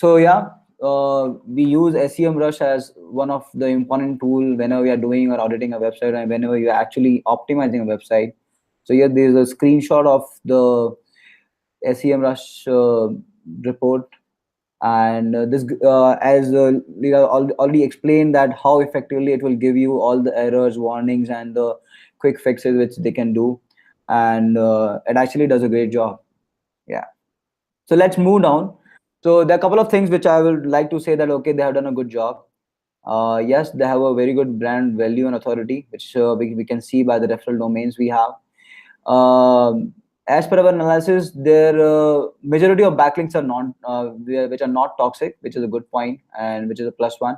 yeah, we use SEMRush as one of the important tool whenever we are doing or auditing a website and whenever you're actually optimizing a website. So here there's a screenshot of the SEMRush report, and this as Leela already explained that how effectively it will give you all the errors, warnings, and the quick fixes which they can do, and it actually does a great job. Yeah. So let's move down. So there are a couple of things which I would like to say that okay, they have done a good job. Yes, they have a very good brand value and authority, which we can see by the referral domains we have. As per our analysis, their majority of backlinks are not, which are not toxic, which is a good point and which is a plus one.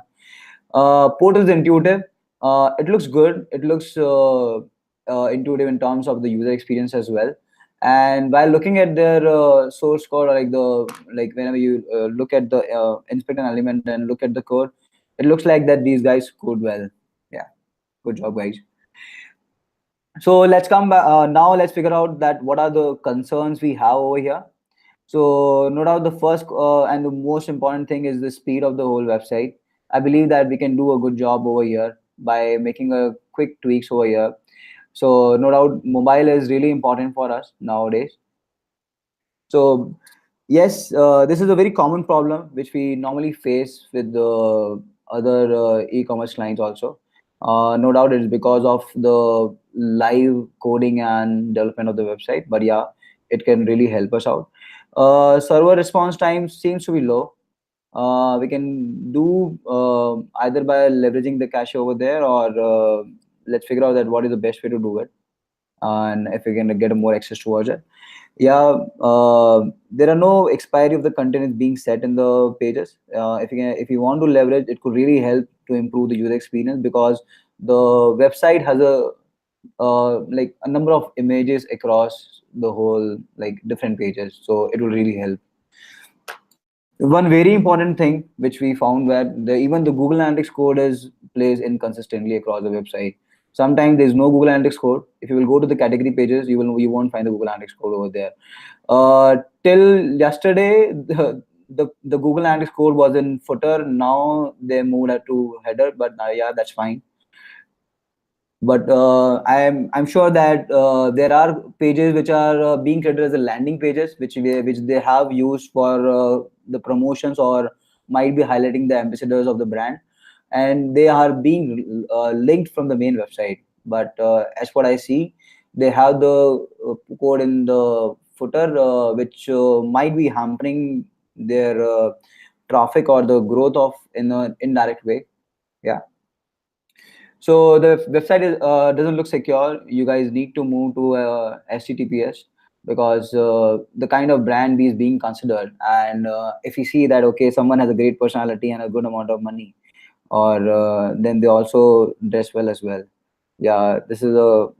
Portal is intuitive. It looks good. It looks intuitive in terms of the user experience as well. And while looking at their source code, or whenever you look at the inspect an element and look at the code, it looks like that these guys code well. Yeah, good job, guys. So let's come back now. Let's figure out that what are the concerns we have over here. So no doubt the first and the most important thing is the speed of the whole website. I believe that we can do a good job over here by making a quick tweaks over here. So no doubt mobile is really important for us nowadays. So yes, this is a very common problem which we normally face with the other e-commerce clients also. No doubt it's because of the live coding and development of the website, but yeah, it can really help us out. Server response time seems to be low. We can do either by leveraging the cache over there, or let's figure out that what is the best way to do it, and if we can get more access towards it. Yeah, there are no expiry of the content is being set in the pages. If you want to leverage, it could really help to improve the user experience, because the website has a like a number of images across the whole, like different pages, so it will really help. One very important thing which we found, where even the Google Analytics code plays inconsistently across the website. Sometimes there's no Google Analytics code. If you will go to the category pages, you won't find the Google Analytics code over there. Till yesterday, the Google Analytics code was in footer. Now they moved it to header, but yeah, that's fine. But I'm sure that there are pages which are being created as a landing pages, which they have used for the promotions, or might be highlighting the ambassadors of the brand, and they are being linked from the main website. But as what I see, they have the code in the footer, which might be hampering their traffic or the growth of in an indirect way. Yeah. So the website doesn't look secure. You guys need to move to HTTPS, because the kind of brand is being considered, and if you see that okay, someone has a great personality and a good amount of money, or then they also dress well as well. Yeah, this is a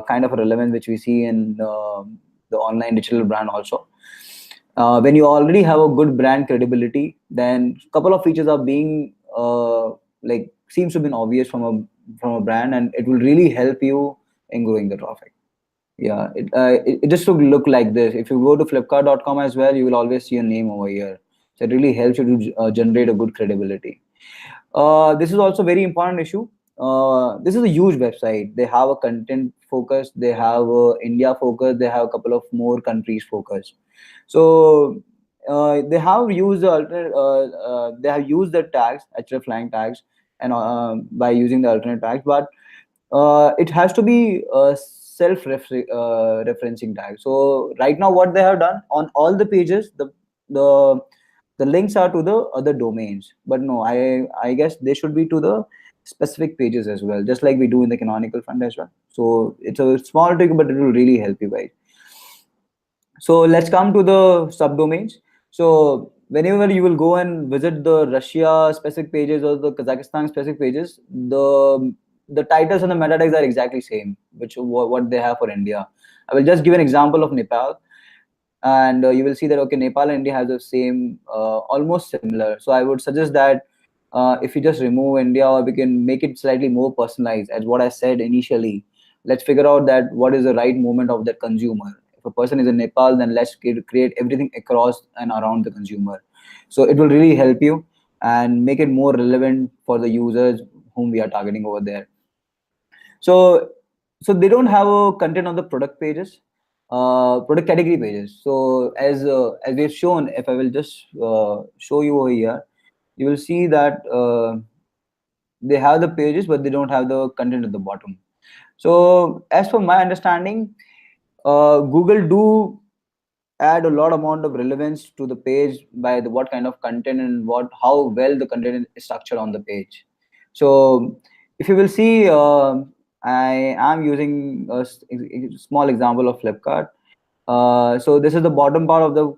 kind of a relevance which we see in the online digital brand also. When you already have a good brand credibility, then a couple of features are being like seems to be obvious from a brand, and it will really help you in growing the traffic. Yeah, it just look like this. If you go to flipkart.com as well, you will always see a name over here. So it really helps you to generate a good credibility. This is also a very important issue. This is a huge website. They have a content focus, they have India focus, they have a couple of more countries focus. So they have used the tags, hreflang tags, and by using the alternate tags, but it has to be self-referencing tag. So right now what they have done on all the pages, the links are to the other domains, but no, I guess they should be to the specific pages as well, just like we do in the canonical fund as well. So it's a small trick, but it will really help you guys. So let's come to the subdomains. So whenever you will go and visit the Russia specific pages or the Kazakhstan specific pages, the titles and the meta tags are exactly same, which what they have for India. I will just give an example of Nepal, and you will see that okay, Nepal and India has the same, almost similar. So I would suggest that if you just remove India, or we can make it slightly more personalized, as what I said initially. Let's figure out that what is the right movement of that consumer. If a person is in Nepal, then let's create everything across and around the consumer. So it will really help you and make it more relevant for the users whom we are targeting over there. So they don't have a content on the product pages, product category pages. So as we've shown, if I will just show you over here, you will see that they have the pages, but they don't have the content at the bottom. So as per my understanding, Google do add a lot amount of relevance to the page by what kind of content and how well the content is structured on the page. So if you will see, I am using a small example of Flipkart. So this is the bottom part of the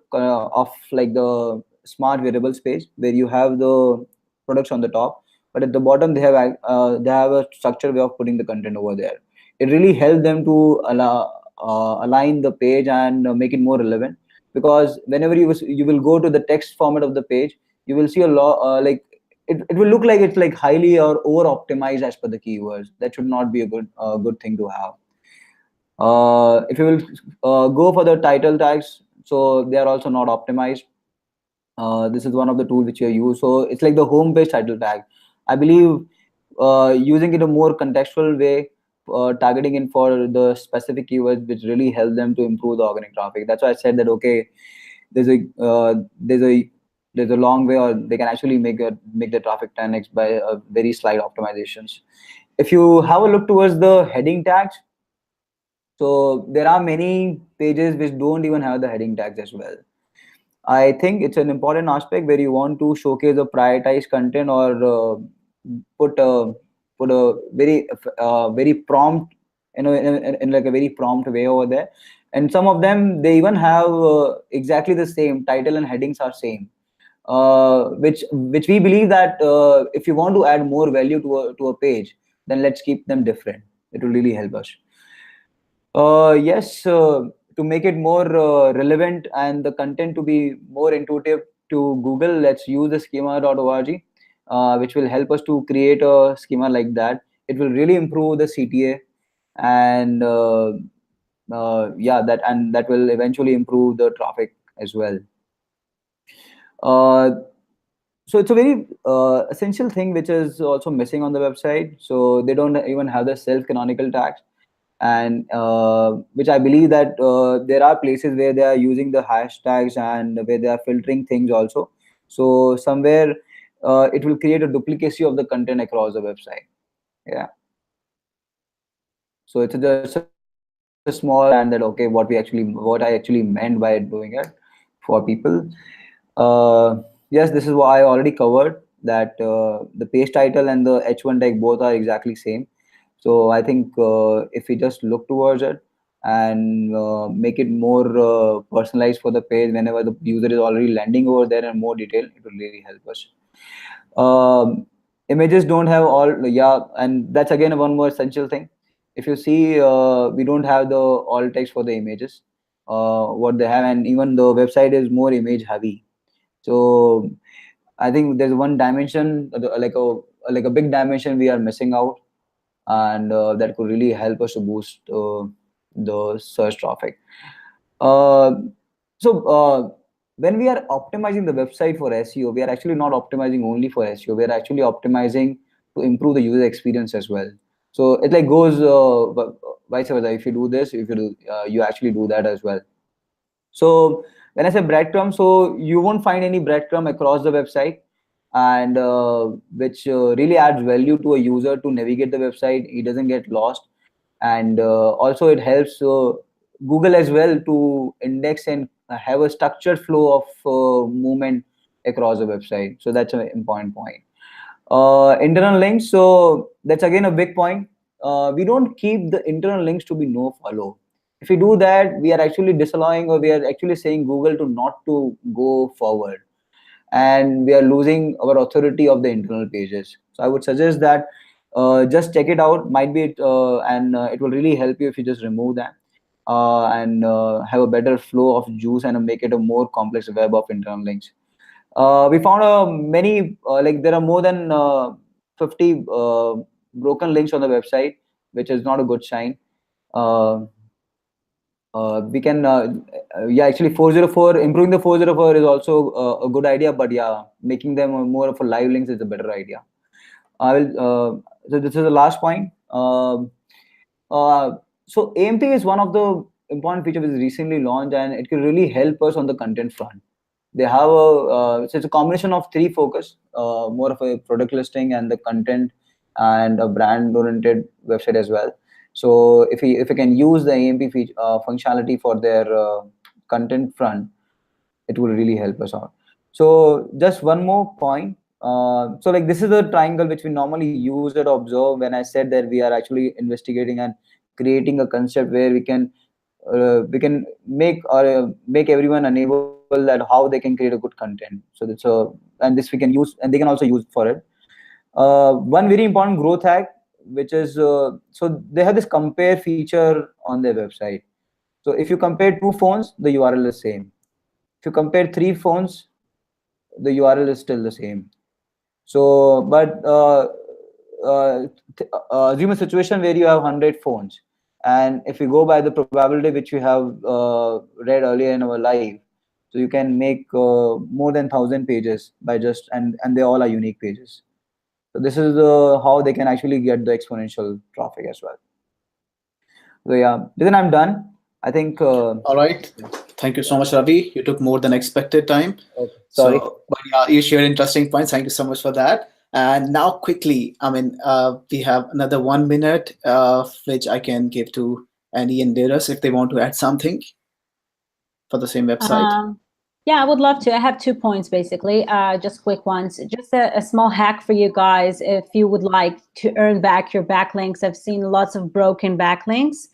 like the smart variables page, where you have the products on the top, but at the bottom they have a structured way of putting the content over there. It really helps them to align the page and make it more relevant, because whenever you will go to the text format of the page, you will see a lot like it will look like it's like highly or over optimized as per the keywords. That should not be a good thing to have. If you will go for the title tags, so they are also not optimized. This is one of the tools which you use. So it's like the home page title tag. I believe using it a more contextual way, targeting in for the specific keywords, which really help them to improve the organic traffic. That's why I said that okay, there's a long way, or they can actually make the traffic 10x by very slight optimizations. If you have a look towards the heading tags, so there are many pages which don't even have the heading tags as well. I think it's an important aspect where you want to showcase a prioritized content, or put a very prompt, in like a very prompt way over there. And some of them, they even have exactly the same title and headings are same, which we believe that if you want to add more value to a page, then let's keep them different. It will really help us. Yes, to make it more relevant and the content to be more intuitive to Google, let's use the schema.org, which will help us to create a schema like that. It will really improve the CTA, and yeah, that will eventually improve the traffic as well. So it's a very essential thing which is also missing on the website. So they don't even have the self-canonical tags, and which I believe that there are places where they are using the hashtags and where they are filtering things also. So somewhere it will create a duplicacy of the content across the website. Yeah. So it's just a small and that okay, what I actually meant by doing it for people. Yes, this is what I already covered, that the page title and the H1 tag both are exactly same. So I think if we just look towards it and make it more personalized for the page, whenever the user is already landing over there in more detail, it will really help us. Images don't have all, yeah, and that's again one more essential thing. If you see, we don't have the alt text for the images, what they have, and even the website is more image heavy. So I think there's one dimension, like a big dimension we are missing out, and that could really help us to boost the search traffic. So when we are optimizing the website for SEO, we are actually not optimizing only for SEO. We are actually optimizing to improve the user experience as well. So it like goes vice versa. If you do this, if you do, you actually do that as well. So when I say breadcrumb, so you won't find any breadcrumb across the website, and which really adds value to a user to navigate the website. He doesn't get lost, and also it helps Google as well to index and have a structured flow of movement across the website. So that's an important point. Internal links, so that's again a big point. We don't keep the internal links to be no follow. If we do that, we are actually disallowing, or we are actually saying Google to not to go forward. and we are losing our authority of the internal pages. So I would suggest that just check it out. Might be it will really help you if you just remove that and have a better flow of juice and make it a more complex web of internal links. We found many like there are more than 50 broken links on the website, which is not a good sign. We can actually 404, improving the 404 is also a good idea, but yeah, making them more of a live links is a better idea. I will so this is the last point. So AMP is one of the important features which is recently launched, and it can really help us on the content front. They have so it's a combination of three focus, more of a product listing and the content and a brand oriented website as well. So if we can use the AMP feature, functionality for their content front, it will really help us out. So just one more point. So like this is the triangle which we normally use at Obbserv when I said that we are actually investigating and creating a concept where we can make everyone enable that how they can create a good content. So that's and this we can use, and they can also use for it. One very important growth hack, which is so they have this compare feature on their website. So if you compare 2 phones, the URL is same. If you compare 3 phones, the URL is still the same. So, but assume a situation where you have 100 phones, and if you go by the probability which we have read earlier in our live, so you can make more than 1,000 pages by just and they all are unique pages. So this is how they can actually get the exponential traffic as well. So yeah, then I'm done. I think. All right. Thank you so much, Ravi. You took more than expected time. Okay. Sorry. So, but yeah, you shared interesting points. Thank you so much for that. And now quickly, I mean, we have another 1 minute, which I can give to Andy and Darius if they want to add something for the same website. Yeah, I would love to. I have 2 points, basically, just quick ones. Just a small hack for you guys if you would like to earn back your backlinks. I've seen lots of broken backlinks.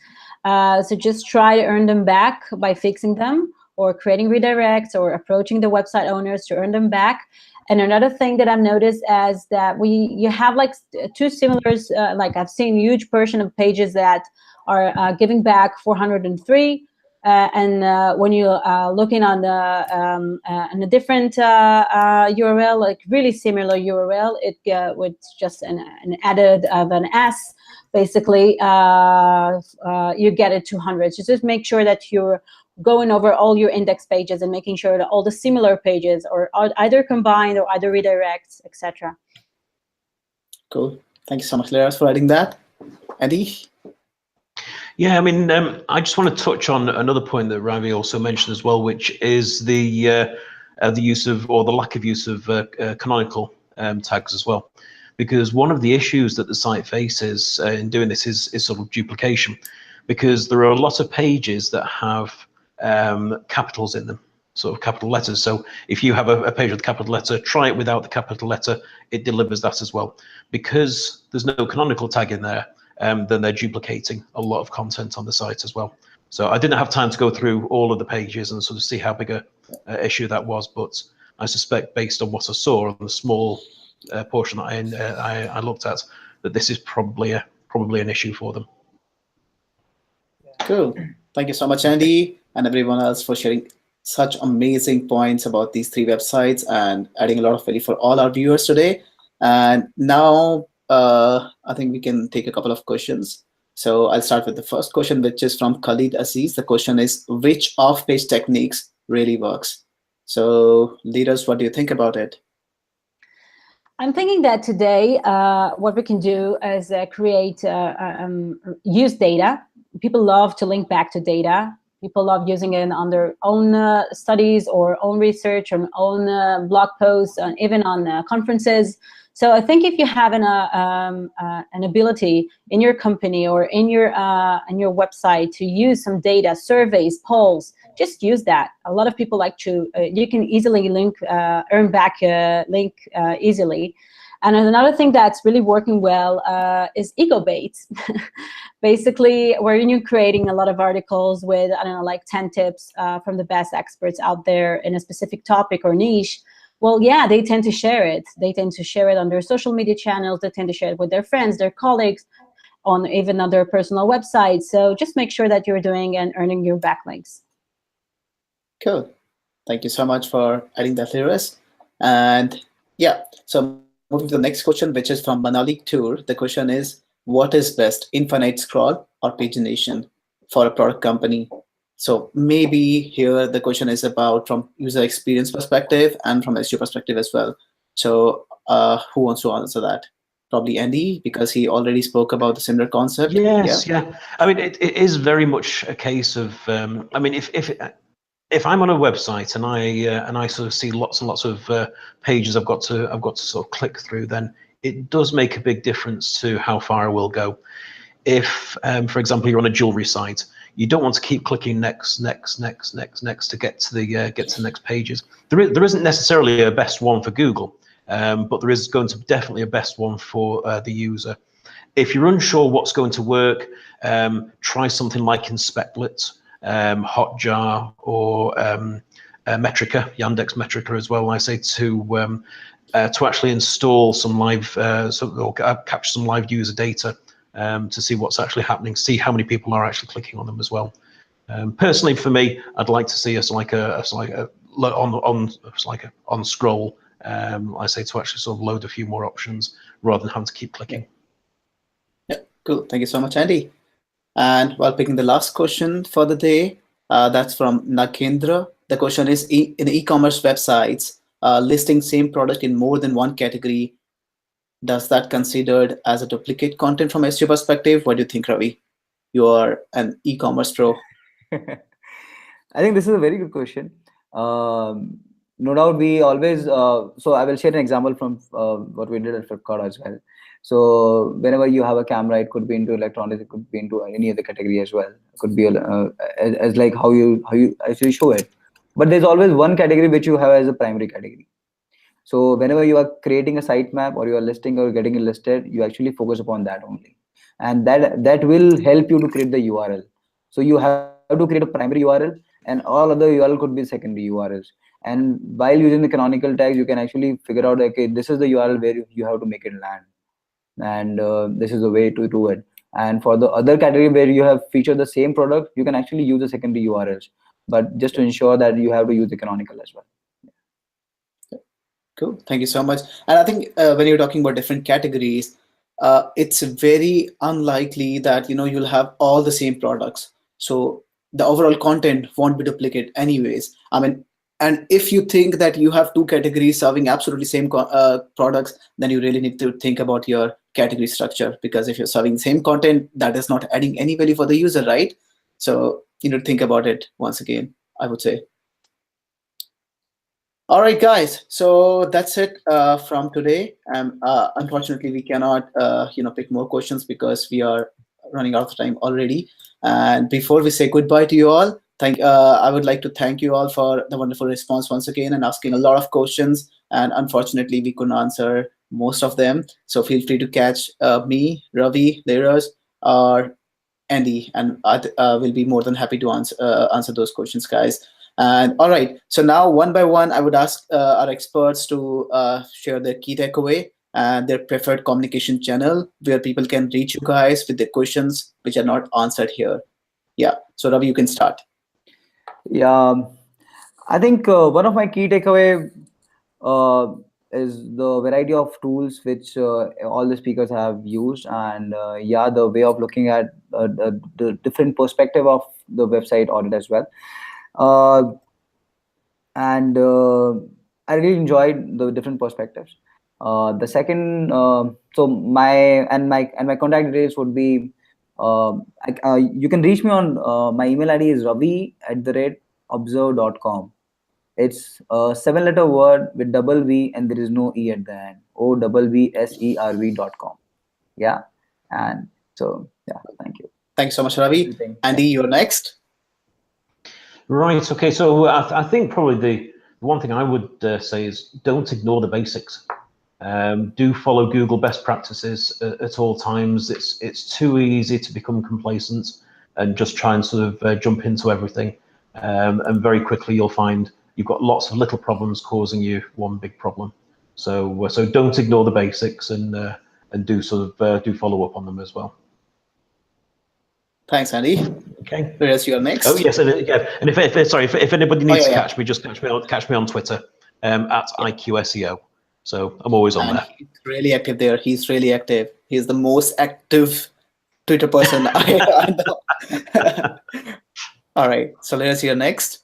So just try to earn them back by fixing them or creating redirects or approaching the website owners to earn them back. And another thing that I've noticed is that you have like 2 similars, like I've seen a huge portion of pages that are giving back 403. And when you're looking on a different URL, like really similar URL, it with just an added of an S, basically you get it 200. So just make sure that you're going over all your index pages and making sure that all the similar pages are either combined or either redirects, etc. Cool. Thank you so much, Darius, for adding that. Andy? Yeah, I mean, I just want to touch on another point that Ravi also mentioned as well, which is the use of, or the lack of use of canonical tags as well. Because one of the issues that the site faces in doing this is sort of duplication, because there are a lot of pages that have capitals in them, sort of capital letters. So if you have a page with a capital letter, try it without the capital letter, it delivers that as well. Because there's no canonical tag in there, then they're duplicating a lot of content on the site as well. So I didn't have time to go through all of the pages and sort of see how big a issue that was, but I suspect based on what I saw on the small portion that I looked at, that this is probably an issue for them. Cool. Thank you so much, Andy, and everyone else for sharing such amazing points about these 3 websites and adding a lot of value for all our viewers today. And now I think we can take a couple of questions. So I'll start with the first question, which is from Khalid Aziz. The question is, which off-page techniques really works? So leaders, what do you think about it? I'm thinking that today what we can do is create, use data. People love to link back to data. People love using it on their own studies or own research or own blog posts, even on conferences. So I think if you have an ability in your company or in your website to use some data, surveys, polls, just use that. A lot of people like to, you can easily link, earn back a link easily. And another thing that's really working well is ego baits. Basically, where you're creating a lot of articles with, I don't know, like 10 tips from the best experts out there in a specific topic or niche. well, yeah, they tend to share it. They tend to share it on their social media channels. They tend to share it with their friends, their colleagues, on even on their personal websites. So just make sure that you're doing and earning your backlinks. Cool. Thank you so much for adding that, Liras. And yeah, so moving to the next question, which is from Manali Tour. The question is, what is best, infinite scroll or pagination for a product company? So maybe here the question is about from user experience perspective and from SEO perspective as well. So who wants to answer that? Probably Andy, because he already spoke about the similar concept. Yes, yeah. I mean, it is very much a case of, I mean, if I'm on a website and I sort of see lots and lots of pages I've got to sort of click through, then it does make a big difference to how far I will go. If, for example, you're on a jewelry site, you don't want to keep clicking next to get to the next pages. There isn't necessarily a best one for Google, but there is going to be definitely a best one for the user. If you're unsure what's going to work, try something like Inspectlet, Hotjar, or Metrica, Yandex Metrica as well. I say to actually install some live, or capture some live user data to see what's actually happening, see how many people are actually clicking on them as well. Personally, for me, I'd like to see us on scroll. I say to actually sort of load a few more options rather than having to keep clicking. Yeah, cool. Thank you so much, Andy. And while picking the last question for the day, that's from Nakendra. The question is, in e-commerce websites, listing same product in more than one category, does that considered as a duplicate content from SEO perspective? What do you think, Ravi? You are an e-commerce pro. I think this is a very good question. No doubt, we always, so I will share an example from what we did at Flipkart as well. So whenever you have a camera, it could be into electronics, it could be into any other category as well. It could be as like how you actually show it. But there's always one category which you have as a primary category. So whenever you are creating a sitemap or you are listing or getting it listed, you actually focus upon that only. And that will help you to create the URL. So you have to create a primary URL, and all other URL could be secondary URLs. And while using the canonical tags, you can actually figure out, okay, this is the URL where you have to make it land. And this is the way to do it. And for the other category where you have featured the same product, you can actually use the secondary URLs. But just to ensure that you have to use the canonical as well. Cool. Thank you so much. And I think when you're talking about different categories, it's very unlikely that you'll have all the same products. So the overall content won't be duplicate anyways. I mean, and if you think that you have two categories serving absolutely same products, then you really need to think about your category structure, because if you're serving the same content, that is not adding any value for the user, right? So you need to think about it once again, I would say. All right, guys. So that's it from today. Unfortunately, we cannot, pick more questions because we are running out of time already. And before we say goodbye to you all, I would like to thank you all for the wonderful response once again and asking a lot of questions. And unfortunately, we couldn't answer most of them. So feel free to catch me, Ravi, Liras, or Andy, and I will be more than happy to answer those questions, guys. And all right, so now one by one, I would ask our experts to share their key takeaway and their preferred communication channel where people can reach you guys with the questions which are not answered here. Yeah, so Ravi, you can start. Yeah, I think one of my key takeaway is the variety of tools which all the speakers have used, and yeah, the way of looking at the different perspective of the website audit as well. And I really enjoyed the different perspectives. The second, so my contact details would be, you can reach me on my email ID is ravi@obbserv.com. It's a 7-letter word with double V and there is no E at the end. OVVSERV.com. Yeah, and so yeah, thank you. Thanks so much, Ravi. Andy, you're next. Right. Okay. So I think probably the one thing I would say is don't ignore the basics. Do follow Google best practices at all times. It's too easy to become complacent and just try and sort of jump into everything. And very quickly you'll find you've got lots of little problems causing you one big problem. So so don't ignore the basics, and do do follow up on them as well. Thanks, Andy. Okay. Whereas you're next. Oh yes, and if anybody needs to catch me, just catch me on Twitter at IQSEO. So I'm always on there. He's really active there. He's really active. He's the most active Twitter person I know. All right, so let's hear next.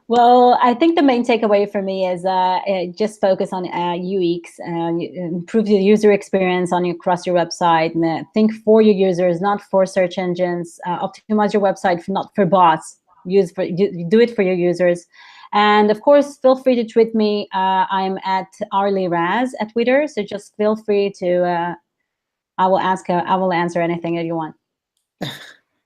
Well, I think the main takeaway for me is just focus on UX, improve the user experience across your website, and think for your users, not for search engines. Optimize your website not for bots. Do it for your users. And of course, feel free to tweet me. I'm at @RLeeRaz at Twitter, so just feel free to. I will answer anything that you want.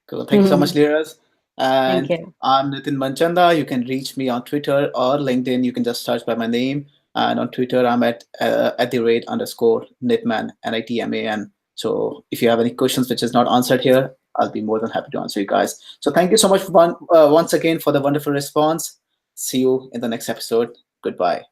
Cool. Thank you so much, Liraz. And Thank you. I'm Nitin Manchanda. You can reach me on Twitter or LinkedIn. You can just search by my name. And on Twitter, I'm at @_Nitman, NITMAN. So if you have any questions which is not answered here, I'll be more than happy to answer you guys. So thank you so much once again for the wonderful response. See you in the next episode. Goodbye.